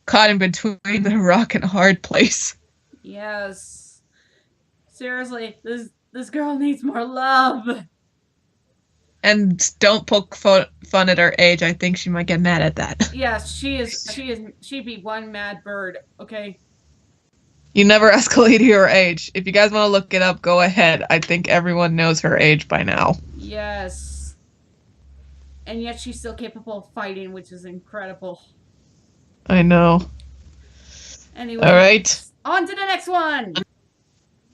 S2: caught in between the rock and a hard place.
S1: Yes. Seriously, this girl needs more love.
S2: And don't poke fun at her age. I think she might get mad at that.
S1: Yes, she'd be one mad bird, okay?
S2: You never ask a lady her age. If you guys want to look it up, go ahead. I think everyone knows her age by now.
S1: Yes. And yet she's still capable of fighting, which is incredible.
S2: I know.
S1: Anyway.
S2: Alright.
S1: On to the next one!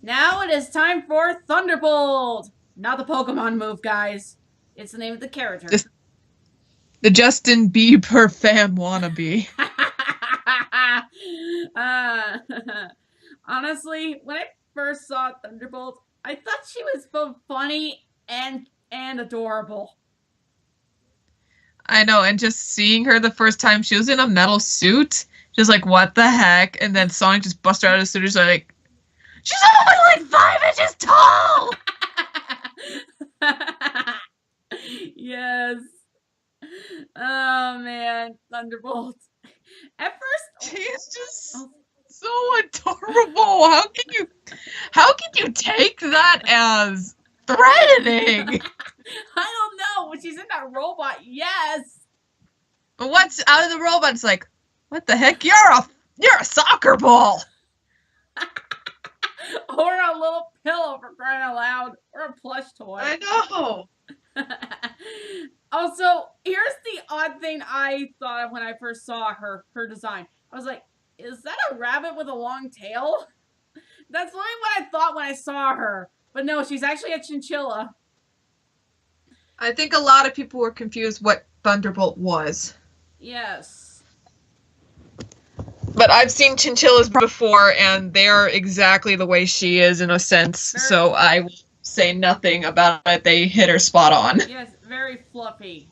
S1: Now it is time for Thunderbolt! Not the Pokemon move, guys. It's the name of the character.
S2: The Justin Bieber fan wannabe.
S1: Honestly, when I first saw Thunderbolt, I thought she was both funny and adorable.
S2: I know, and just seeing her the first time, she was in a metal suit. Just like, what the heck? And then Sonic just busted out of the suit. She's like, she's only like 5 inches tall!
S1: Yes. Oh man, Thunderbolt. At first,
S2: she's just so adorable. How can you take that as threatening?
S1: I don't know. When she's in that robot, yes.
S2: But what's out of the robot? It's like, what the heck? You're a soccer ball.
S1: Or a little pillow, for crying out loud, or a plush toy.
S2: I know.
S1: Also, here's the odd thing I thought of when I first saw her design. I was like, is that a rabbit with a long tail? That's really what I thought when I saw her. But no, she's actually a chinchilla.
S2: I think a lot of people were confused what Thunderbolt was.
S1: Yes.
S2: But I've seen chinchillas before, and they are exactly the way she is in a sense, so I will say nothing about it. They hit her spot on.
S1: Yes, very fluffy.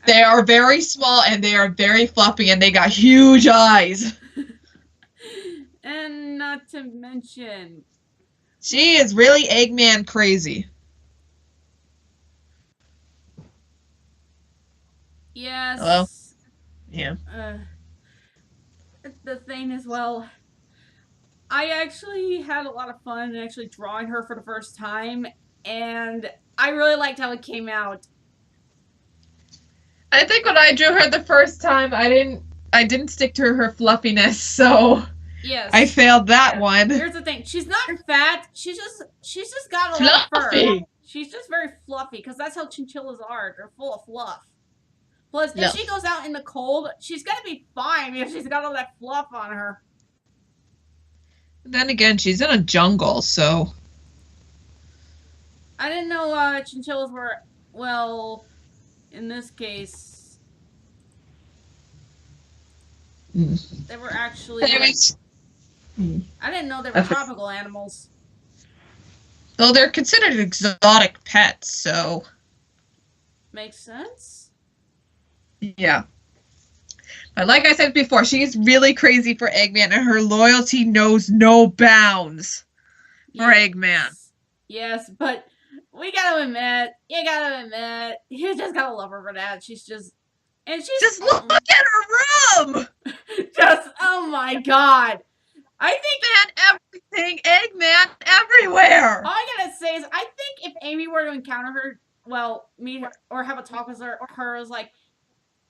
S2: They are very small, and they are very fluffy, and they got huge eyes.
S1: And not to mention...
S2: she is really Eggman crazy.
S1: Yes.
S2: Hello? Yeah.
S1: The thing is, well, I actually had a lot of fun actually drawing her for the first time, and I really liked how it came out.
S2: I think when I drew her the first time, I didn't stick to her fluffiness, so
S1: yes,
S2: I failed that one.
S1: Here's the thing: she's not fat. She's just got a lot of fur. She's just very fluffy because that's how chinchillas are. They're full of fluff. Plus, if she goes out in the cold, she's gonna be fine if she's got all that fluff on her.
S2: Then again, she's in a jungle, so...
S1: I didn't know chinchillas were, well, in this case, they were actually... I didn't know they were tropical animals.
S2: Well, they're considered exotic pets, so...
S1: Makes sense.
S2: Yeah. But like I said before, she's really crazy for Eggman, and her loyalty knows no bounds for Eggman.
S1: Yes, but we gotta admit, you just gotta love her for that. She's just, and she's
S2: Just look at her room!
S1: just, oh my god. I think
S2: Man, everything, Eggman everywhere!
S1: all I gotta say is, I think if Amy were to encounter her, well, meet her or have a talk with her is like,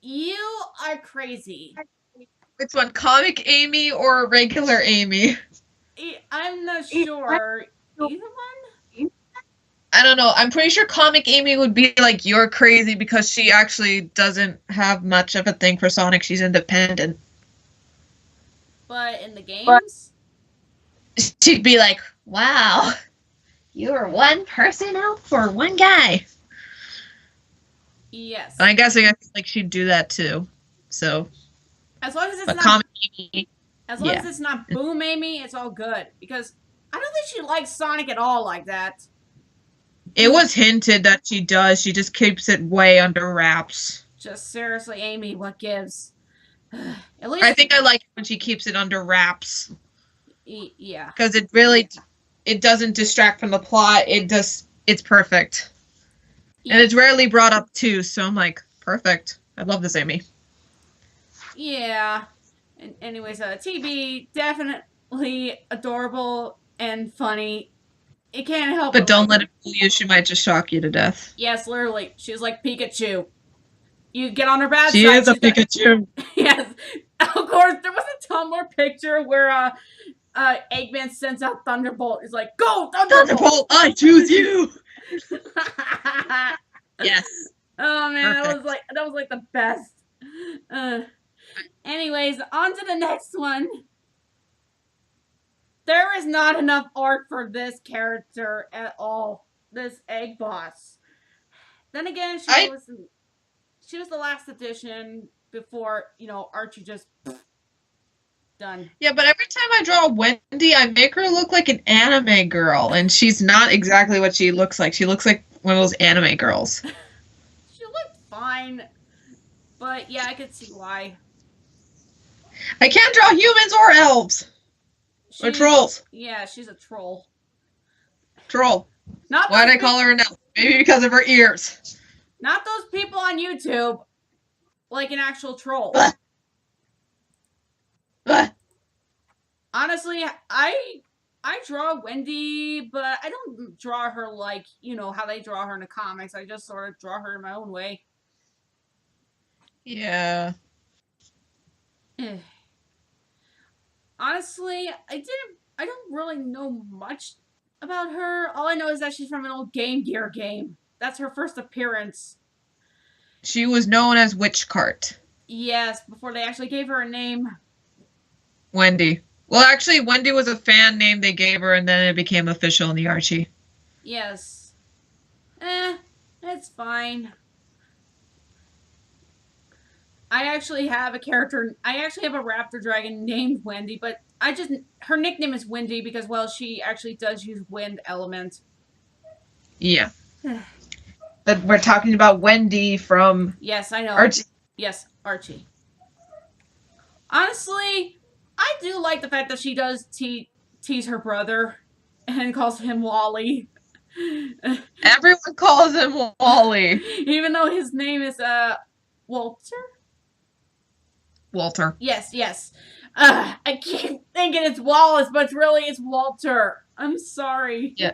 S1: you are crazy.
S2: Which one, Comic Amy or regular Amy?
S1: I'm not sure. Either one?
S2: I don't know. I'm pretty sure Comic Amy would be like, you're crazy because she actually doesn't have much of a thing for Sonic. She's independent.
S1: But in the games?
S2: She'd be like, wow, you're one person out for one guy.
S1: Yes.
S2: And I'm guessing I feel like she'd do that too. So,
S1: as long as it's
S2: but
S1: not
S2: Comic Amy,
S1: as long as it's not Boom Amy, it's all good. Because I don't think she likes Sonic at all like that.
S2: it was hinted that she does. She just keeps it way under wraps.
S1: Just seriously, Amy, what gives? At least
S2: I think I like it when she keeps it under wraps.
S1: Yeah.
S2: Because it doesn't distract from the plot. It's perfect.
S1: Yeah.
S2: And it's rarely brought up too, so I'm like, perfect. I love this Amy.
S1: Yeah. And anyways, TB, definitely adorable and funny. It can't help
S2: But don't let it fool you. She might just shock you to death.
S1: Yes, literally. She's like Pikachu. You get on her bad side.
S2: She is a Pikachu.
S1: Yes. Of course, there was a Tumblr picture where Eggman sends out Thunderbolt. He's like, go, Thunderbolt!
S2: Thunderbolt, I choose you! Yes.
S1: Oh man,
S2: Perfect.
S1: that was like the best. Anyways, on to the next one. There is not enough art for this character at all. This Egg Boss. Then again, she was the last edition before, Archie just done.
S2: Yeah, but every time I draw Wendy, I make her look like an anime girl, and she's not exactly what she looks like. She looks like one of those anime girls.
S1: She looked fine, but yeah, I could see why.
S2: I can't draw humans or elves. Or trolls.
S1: Yeah, she's a troll.
S2: Troll.
S1: Not
S2: why did I call her an elf? Maybe because of her ears.
S1: Not those people on YouTube. Like an actual troll. Honestly, I draw Wendy, but I don't draw her like, how they draw her in the comics. I just sort of draw her in my own way.
S2: Yeah.
S1: Honestly, I don't really know much about her. All I know is that she's from an old Game Gear game. That's her first appearance.
S2: She was known as Witch Cart.
S1: Yes, before they actually gave her a name.
S2: Wendy. Well, actually, Wendy was a fan name they gave her, and then it became official in the Archie.
S1: Yes. It's fine. I actually have a raptor dragon named Wendy, but her nickname is Wendy because, well, she actually does use wind element.
S2: Yeah. But we're talking about Wendy from...
S1: Yes, I know.
S2: Archie.
S1: Yes, Archie. Honestly, I do like the fact that she does tease her brother and calls him Wally.
S2: Everyone calls him Wally.
S1: Even though his name is, Walter?
S2: Walter.
S1: Yes. I keep thinking it's Wallace, but it's Walter. I'm sorry.
S2: Yeah.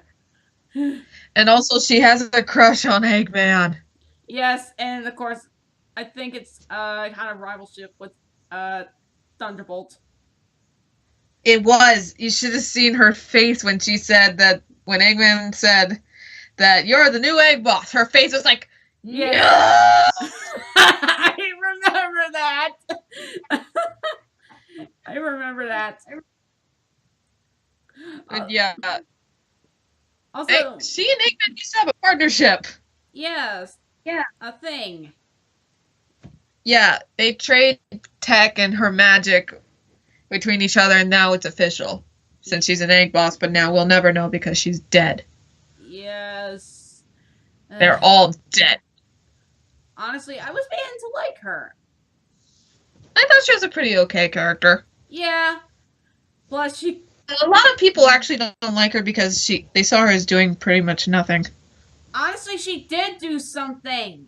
S2: And also, she has a crush on Eggman.
S1: Yes, and of course, I think it's kind of rivalship with Thunderbolt.
S2: It was. You should have seen her face when she said that. When Eggman said that you're the new Egg Boss, her face was like,
S1: yeah. No! I remember that. I remember that.
S2: Yeah.
S1: Also,
S2: she and Eggman used to have a partnership.
S1: Yes.
S2: Yeah.
S1: A thing.
S2: Yeah, they trade tech and her magic between each other, and now it's official. Since she's an Egg Boss, but now we'll never know because she's dead.
S1: Yes.
S2: They're all dead.
S1: Honestly, I was beginning to like her.
S2: I thought she was a pretty okay character.
S1: Yeah. Plus, she
S2: A lot of people actually don't like her because they saw her as doing pretty much nothing.
S1: Honestly, she did do something.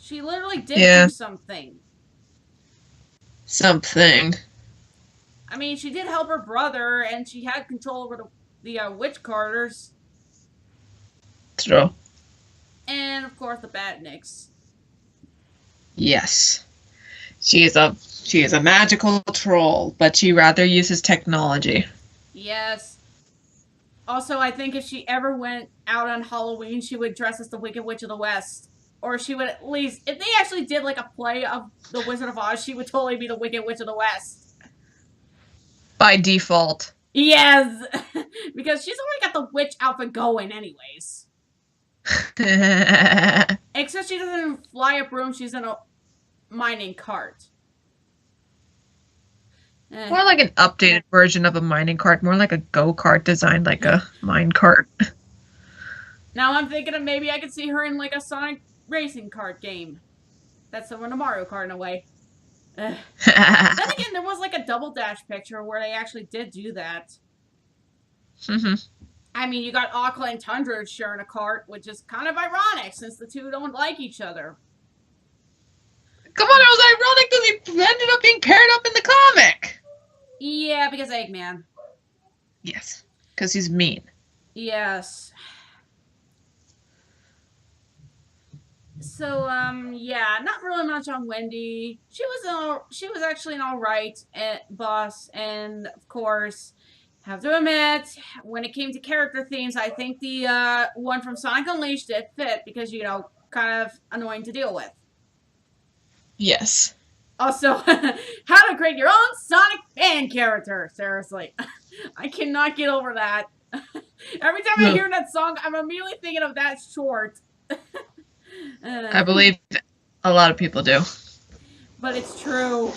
S1: She literally did do something.
S2: Something.
S1: I mean, she did help her brother, and she had control over the witch carters.
S2: True.
S1: And, of course, the badniks.
S2: Yes. She is a magical troll, but she rather uses technology.
S1: Yes. Also, I think if she ever went out on Halloween, she would dress as the Wicked Witch of the West. Or she would at least, if they actually did like a play of the Wizard of Oz, she would totally be the Wicked Witch of the West.
S2: By default.
S1: Yes! Because she's already got the witch outfit going anyways. Except she doesn't fly a broom, she's in a mining cart.
S2: More like an updated version of a mining cart, more like a go-kart designed like a mine cart.
S1: Now I'm thinking of maybe I could see her in like a Sonic racing kart game. That's similar to Mario Kart in a way. Then again, there was like a Double Dash picture where they actually did do that. I mean, you got Aqua and Tundra sharing a cart, which is kind of ironic since the two don't like each other.
S2: Come on, it was ironic that they ended up being paired up in the comic.
S1: Yeah, because Eggman.
S2: Yes, because he's mean.
S1: Yes. So, yeah, not really much on Wendy. She was actually an alright boss, and of course, have to admit, when it came to character themes, I think the one from Sonic Unleashed did fit because, you know, kind of annoying to deal with.
S2: Yes.
S1: Also, how to create your own Sonic fan character. Seriously. I cannot get over that. Every time I hear that song, I'm immediately thinking of that short.
S2: I believe a lot of people do.
S1: But it's true.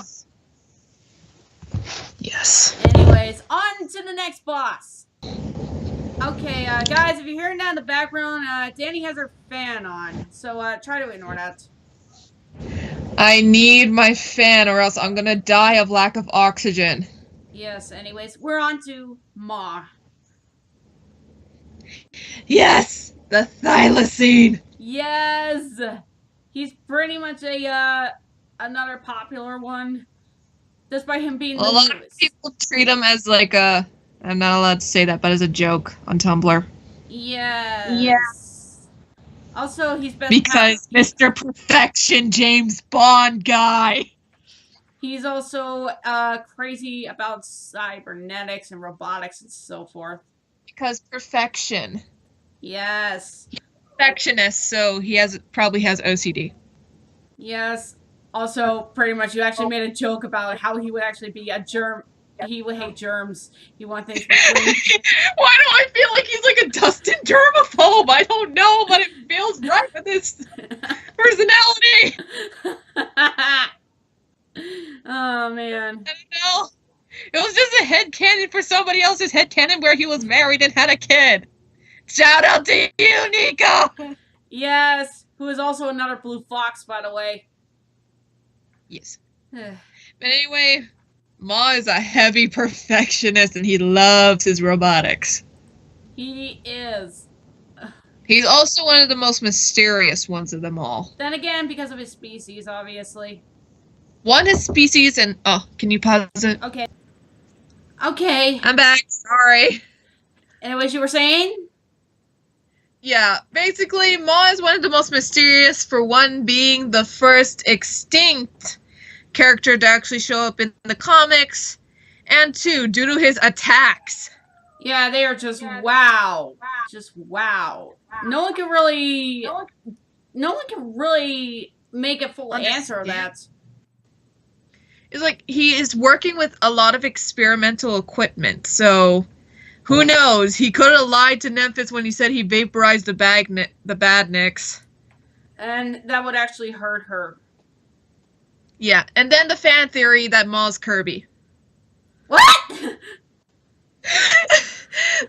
S2: Yes.
S1: Anyways, on to the next boss. Okay, guys, if you're hearing that in the background, Danny has her fan on. So, try to ignore that.
S2: I need my fan or else I'm gonna die of lack of oxygen.
S1: Yes, anyways, we're on to Ma.
S2: Yes! The thylacine!
S1: Yes! He's pretty much another popular one. Despite him being the
S2: A lot of people treat him as like a... I'm not allowed to say that, but as a joke on Tumblr.
S1: Yes. Yeah. Also, he's best
S2: because Mr. Perfection James Bond guy.
S1: He's also crazy about cybernetics and robotics and so forth.
S2: Because perfection.
S1: Yes.
S2: He's a perfectionist, so he probably has OCD.
S1: Yes. Also, pretty much, you actually made a joke about how he would actually be a germ. He would hate germs. He wants things to be clean.
S2: Why do I feel like he's like a Dustin germaphobe? I don't know, but it feels right with his personality.
S1: Oh, man.
S2: I don't know. It was just a headcanon for somebody else's headcanon where he was married and had a kid. Shout out to you, Nico!
S1: Yes, who is also another blue fox, by the way.
S2: Yes. But anyway... Ma is a heavy perfectionist and he loves his robotics.
S1: He is.
S2: He's also one of the most mysterious ones of them all.
S1: Then again, because of his species, obviously.
S2: One, his species, and... Oh, can you pause it?
S1: Okay. Okay.
S2: I'm back. Sorry.
S1: Anyways, you were saying?
S2: Yeah, basically, Ma is one of the most mysterious, for one being the first extinct character to actually show up in the comics, and two, due to his attacks.
S1: Yeah, they are just wow. Just wow. No one can really make a full answer of that.
S2: It's like he is working with a lot of experimental equipment, so who knows? He could have lied to Memphis when he said he vaporized the badniks. And
S1: that would actually hurt her.
S2: Yeah, and then the fan theory that Ma's Kirby.
S1: What?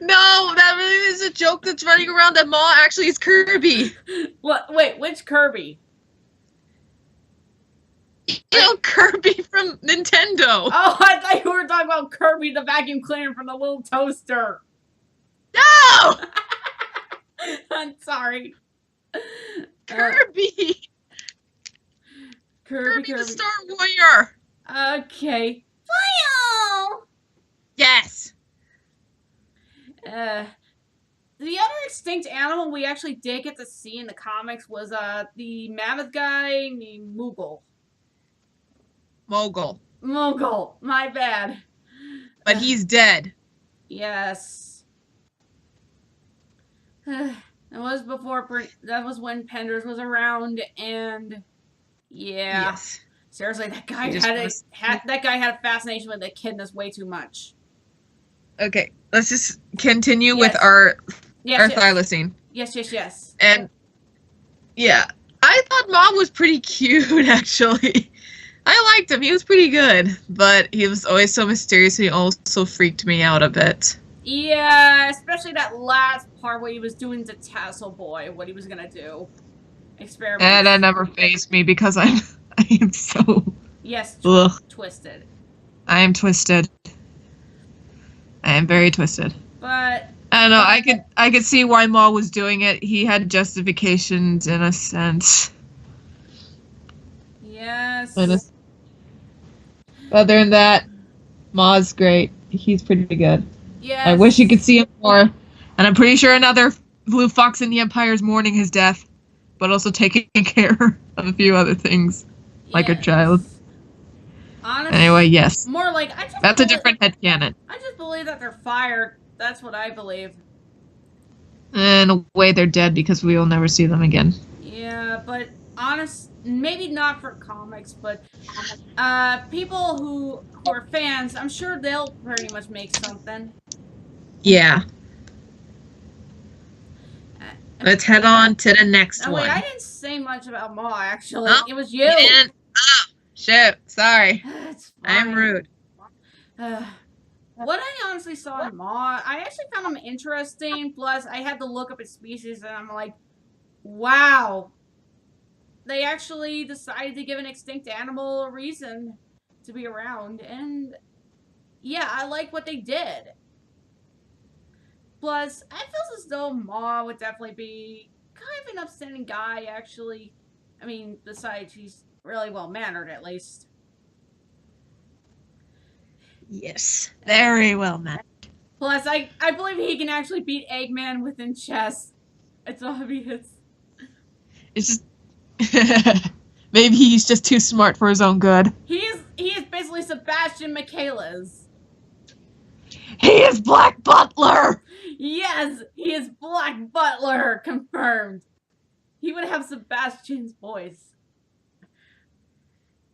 S2: No, that really is a joke that's running around that Ma actually is Kirby.
S1: What? Wait, which Kirby?
S2: Kirby from Nintendo.
S1: Oh, I thought you were talking about Kirby the vacuum cleaner from the little toaster.
S2: No!
S1: I'm sorry.
S2: Kirby!
S1: Kirby.
S2: the Star Warrior!
S1: Okay. Fire!
S2: Yes!
S1: The other extinct animal we actually did get to see in the comics was the mammoth guy named Moogle. Mogul, my bad.
S2: But he's dead.
S1: Yes. That was when Penders was around, and yeah.
S2: Yes.
S1: Seriously, that guy had a fascination with the echidnas way too much.
S2: Okay, let's just continue with our thylacine.
S1: Yes.
S2: And yeah, I thought Mom was pretty cute, actually. I liked him. He was pretty good, but he was always so mysterious. He also freaked me out a bit.
S1: Yeah, especially that last part where he was doing the tassel boy, what he was gonna do. Experiment.
S2: And that never fazed me because I am so...
S1: Yes, twisted.
S2: I am twisted. I am very twisted.
S1: But
S2: I don't know. I could see why Ma was doing it. He had justifications in a sense.
S1: Yes.
S2: Other than that, Ma's great. He's pretty good.
S1: Yes.
S2: I wish you could see him more. And I'm pretty sure another blue fox in the Empire is mourning his death, but also taking care of a few other things, like a child.
S1: Honestly,
S2: anyway, yes.
S1: More like
S2: that's a different headcanon.
S1: I just believe that they're fired. That's what I believe.
S2: In a way, they're dead because we will never see them again.
S1: Yeah, but maybe not for comics, but people who are fans, I'm sure they'll pretty much make something.
S2: Yeah. Let's head on to the next one.
S1: Wait, I didn't say much about Ma, actually. Oh, it was you.
S2: Shit, sorry. I'm rude.
S1: What I honestly saw in Ma, I actually found him interesting. Plus, I had to look up his species, and I'm like, wow. They actually decided to give an extinct animal a reason to be around. And, yeah, I like what they did. Plus, I feel as though Ma would definitely be kind of an upstanding guy, actually. I mean, besides, he's really well-mannered, at least.
S2: Yes, very well-mannered.
S1: Plus, I believe he can actually beat Eggman within chess. It's obvious.
S2: It's just... Maybe he's just too smart for his own good.
S1: He is basically Sebastian Michaelis.
S2: He is Black Butler!
S1: Yes, he is Black Butler, confirmed. He would have Sebastian's voice.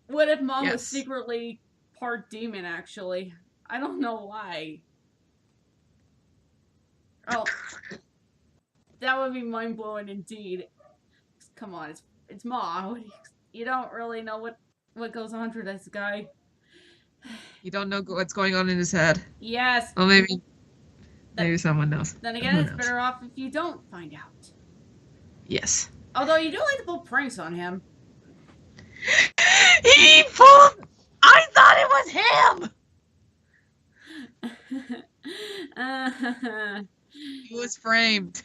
S1: What if Mom was secretly part demon, actually? I don't know why. Oh. That would be mind-blowing indeed. Come on, it's Ma. You don't really know what goes on for this guy.
S2: You don't know what's going on in his head.
S1: Yes.
S2: Well, maybe someone knows.
S1: Then again, it's better off if you don't find out.
S2: Yes.
S1: Although you do like to pull pranks on him.
S2: He pulled... I thought it was him! He was framed.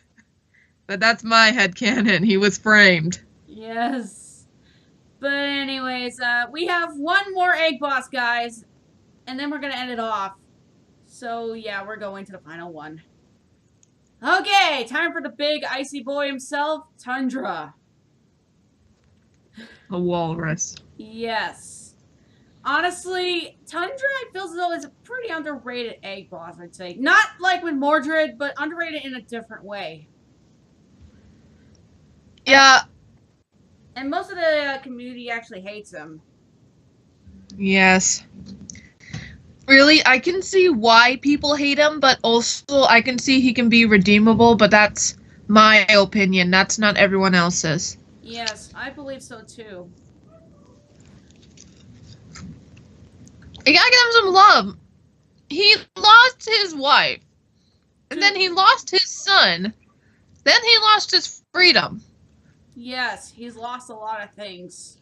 S2: But that's my headcanon. He was framed.
S1: Yes. But anyways, we have one more egg boss, guys. And then we're going to end it off. So, yeah, we're going to the final one. Okay, time for the big icy boy himself, Tundra.
S2: A walrus.
S1: Yes. Honestly, Tundra, I feel as though is a pretty underrated egg boss, I'd say. Not like with Mordred, but underrated in a different way.
S2: Yeah.
S1: And most of the community actually hates him.
S2: Yes. Really, I can see why people hate him, but also I can see he can be redeemable, but that's my opinion. That's not everyone else's.
S1: Yes, I believe so too.
S2: You gotta give him some love. He lost his wife. And then he lost his son. Then he lost his freedom.
S1: Yes, he's lost a lot of things.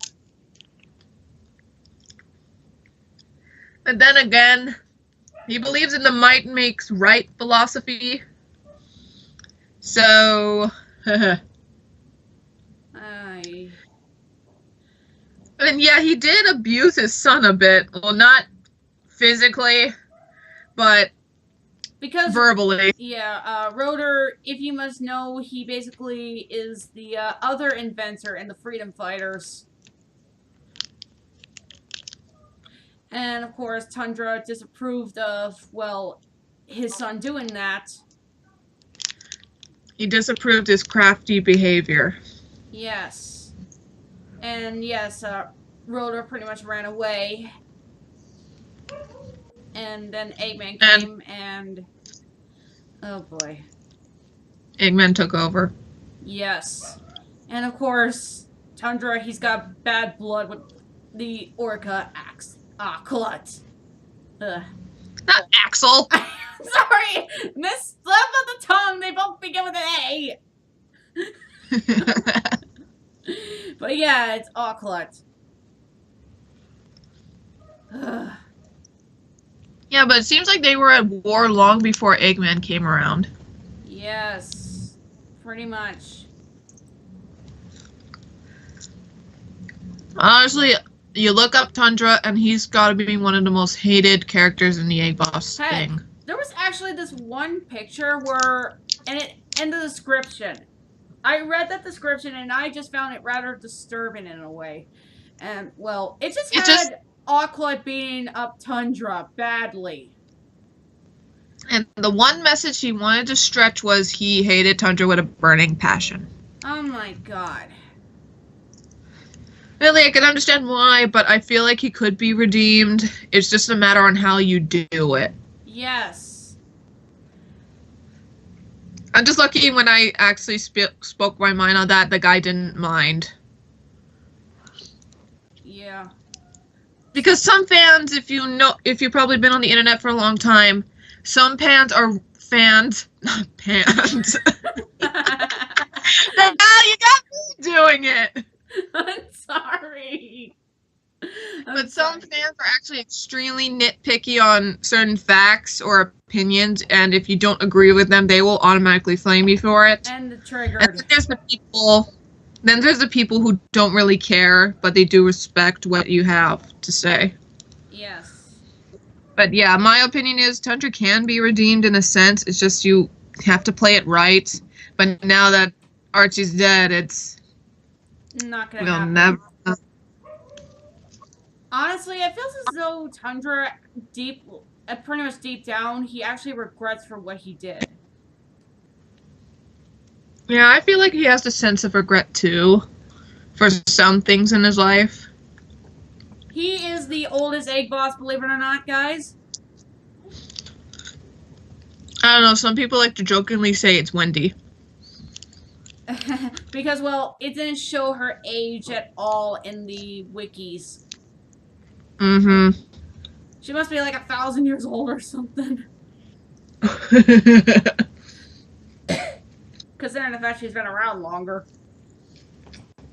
S2: And then again, he believes in the might makes right philosophy. So, and
S1: I
S2: yeah, he did abuse his son a bit. Well, not physically, but
S1: because
S2: verbally.
S1: yeah, Rotor, if you must know, he basically is the other inventor in the Freedom Fighters. And of course, Tundra disapproved of, well, his son doing that.
S2: He disapproved his crafty behavior.
S1: Yes. And yes, Rotor pretty much ran away. And then Eggman came and oh boy.
S2: Eggman took over.
S1: Yes. And of course, Tundra, he's got bad blood with the Orca axe. Ah, Clut. Ugh.
S2: Not Axel.
S1: Sorry! Miss slip of the tongue, they both begin with an A. But yeah, it's Clut.
S2: Yeah, but it seems like they were at war long before Eggman came around.
S1: Yes. Pretty much.
S2: Honestly, you look up Tundra, and he's got to be one of the most hated characters in the Egg Boss thing.
S1: There was actually this one picture where, and it in the description, I read that description and I just found it rather disturbing in a way. And well, it just had Aqua beating up Tundra badly.
S2: And the one message he wanted to stretch was he hated Tundra with a burning passion.
S1: Oh my god.
S2: Really, I can understand why, but I feel like he could be redeemed. It's just a matter on how you do it.
S1: Yes.
S2: I'm just lucky when I actually spoke my mind on that, the guy didn't mind.
S1: Yeah.
S2: Because some fans, if you've probably been on the internet for a long time, some fans are fans, not pans. You got me doing it.
S1: I'm sorry.
S2: But some fans are actually extremely nitpicky on certain facts or opinions, and if you don't agree with them, they will automatically flame you for it.
S1: And triggered.
S2: And then there's the people who don't really care, but they do respect what you have to say.
S1: Yes.
S2: But yeah, my opinion is Tundra can be redeemed in a sense. It's just you have to play it right. But now that Archie's dead, it's
S1: not gonna happen.
S2: Never.
S1: Honestly, it feels as though Tundra, pretty much deep down, he actually regrets for what he did.
S2: Yeah, I feel like he has a sense of regret too, for some things in his life.
S1: He is the oldest egg boss, believe it or not, guys.
S2: I don't know, some people like to jokingly say it's Wendy.
S1: Because, well, it didn't show her age at all in the wikis.
S2: Mm-hmm.
S1: She must be like 1,000 years old or something. Considering the fact she's been around longer.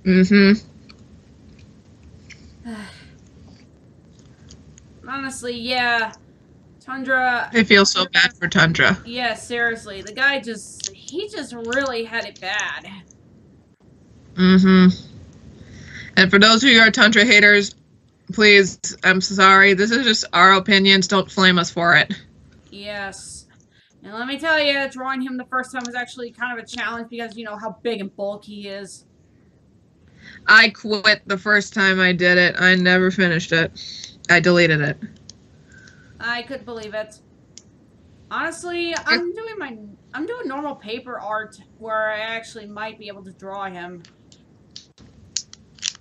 S2: Mm-hmm.
S1: Honestly, yeah. Tundra...
S2: I feel so bad for Tundra.
S1: Yeah, seriously. The guy he just really had it bad.
S2: Mm-hmm. And for those of you who are Tundra haters, please, I'm sorry. This is just our opinions. Don't flame us for it.
S1: Yes. And let me tell you, drawing him the first time was actually kind of a challenge because you know how big and bulky he is.
S2: I quit the first time I did it. I never finished it. I deleted it.
S1: I couldn't believe it. Honestly, I'm doing normal paper art where I actually might be able to draw him.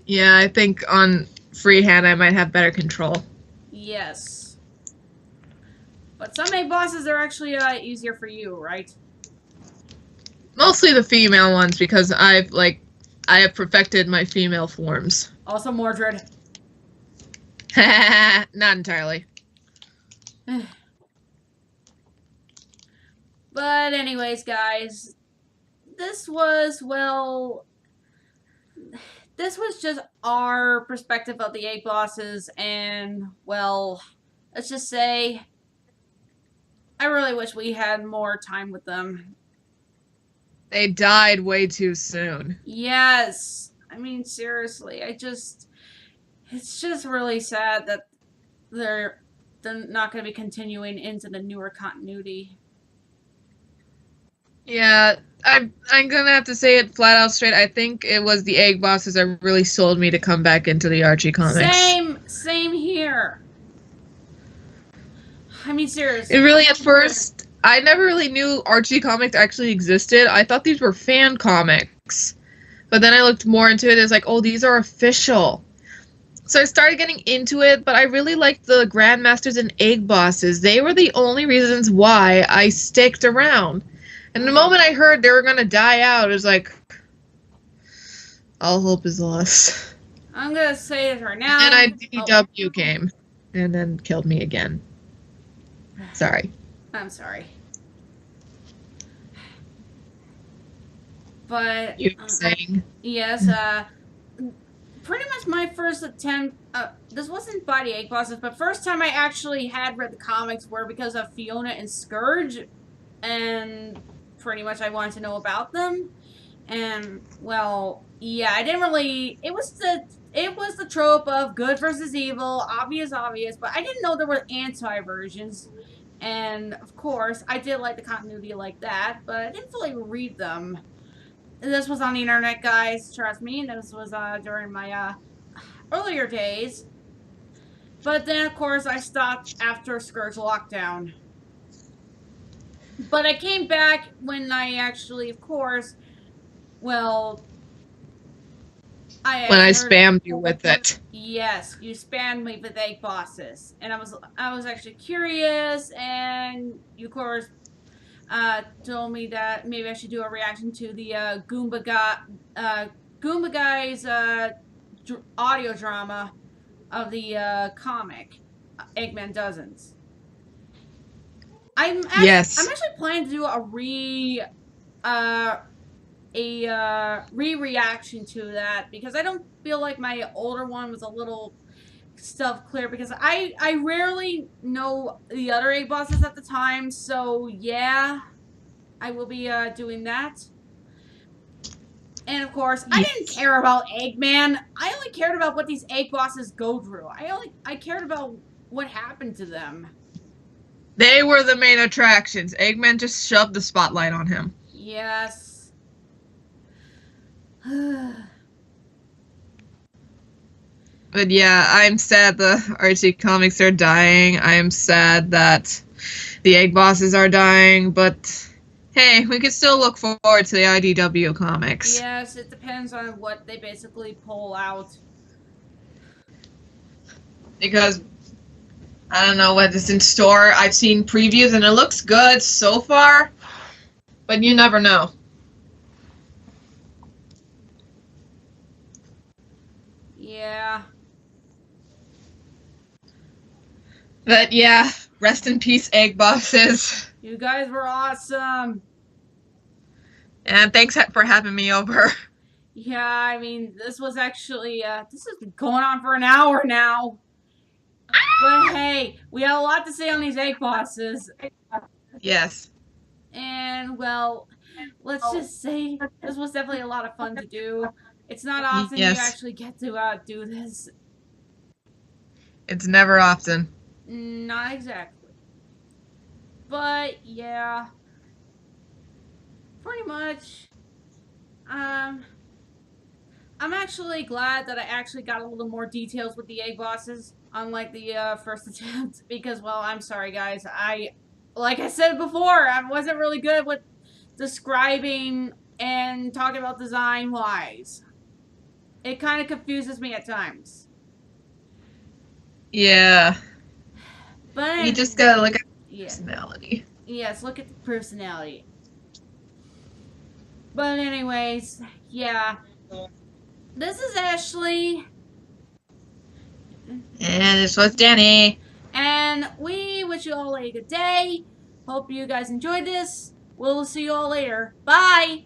S2: Yeah, I think on freehand I might have better control.
S1: Yes. But some egg bosses are actually easier for you, right?
S2: Mostly the female ones because I have perfected my female forms.
S1: Also Mordred.
S2: Not entirely.
S1: But anyways, guys, this was just our perspective of the egg bosses and, well, let's just say, I really wish we had more time with them.
S2: They died way too soon.
S1: Yes. I mean, seriously, it's just really sad that they're not going to be continuing into the newer continuity.
S2: Yeah, I'm gonna have to say it flat out straight. I think it was the egg bosses that really sold me to come back into the Archie comics.
S1: Same here. I mean, seriously.
S2: It really, at first, I never really knew Archie comics actually existed. I thought these were fan comics. But then I looked more into it, it's like, oh, these are official. So I started getting into it, but I really liked the Grandmasters and Egg Bosses. They were the only reasons why I sticked around. And the moment I heard they were going to die out, it was like, all hope is lost.
S1: I'm going to say it right now.
S2: And then IDW came, and then killed me again. Sorry.
S1: I'm sorry. But
S2: you were saying?
S1: Yes, pretty much my first attempt, this wasn't by the Egg Bosses, but first time I actually had read the comics were because of Fiona and Scourge, and pretty much I wanted to know about them. And well, yeah, I didn't really, it was the trope of good versus evil, obvious, but I didn't know there were anti-versions. And of course, I did like the continuity like that, but I didn't fully read them. This was on the internet, guys, trust me. This was during my earlier days. But then, of course, I stopped after Scourge Lockdown. But I came back when I actually, of course, well,
S2: when I spammed you with it.
S1: Yes, you spammed me with Egg Bosses, and I was actually curious, and you, of course, told me that maybe I should do a reaction to the Goomba Guy's audio drama of the comic Eggman Dozens. I'm actually planning to do a re-reaction to that, because I don't feel like my older one was a little stuff clear, because I rarely know the other Egg Bosses at the time, so yeah, I will be doing that. And of course, I didn't care about Eggman. I only cared about what these Egg Bosses go through. I cared about what happened to them.
S2: They were the main attractions. Eggman just shoved the spotlight on him.
S1: Yes.
S2: But yeah, I'm sad the Archie comics are dying. I am sad that the Egg Bosses are dying, but hey, we can still look forward to the IDW comics.
S1: Yes, it depends on what they basically pull out.
S2: Because I don't know what is in store. I've seen previews and it looks good so far, but you never know.
S1: Yeah.
S2: But yeah, rest in peace, Egg Bosses.
S1: You guys were awesome.
S2: And thanks for having me over.
S1: Yeah, I mean, this was actually, this has been going on for an hour now. But hey, we had a lot to say on these Egg Bosses.
S2: Yes.
S1: And, well, let's just say this was definitely a lot of fun to do. It's not often you actually get to do this.
S2: It's never often.
S1: Not exactly. But, yeah. Pretty much. I'm actually glad that I actually got a little more details with the Egg Bosses, unlike the first attempt, because, well, I'm sorry, guys. Like I said before, I wasn't really good with describing and talking about design-wise. It kind of confuses me at times.
S2: Yeah.
S1: But
S2: you just gotta look at the personality.
S1: Yes, look at the personality. But anyways, yeah. This is Ashley.
S2: And this was Danny.
S1: And we wish you all a good day. Hope you guys enjoyed this. We'll see you all later. Bye!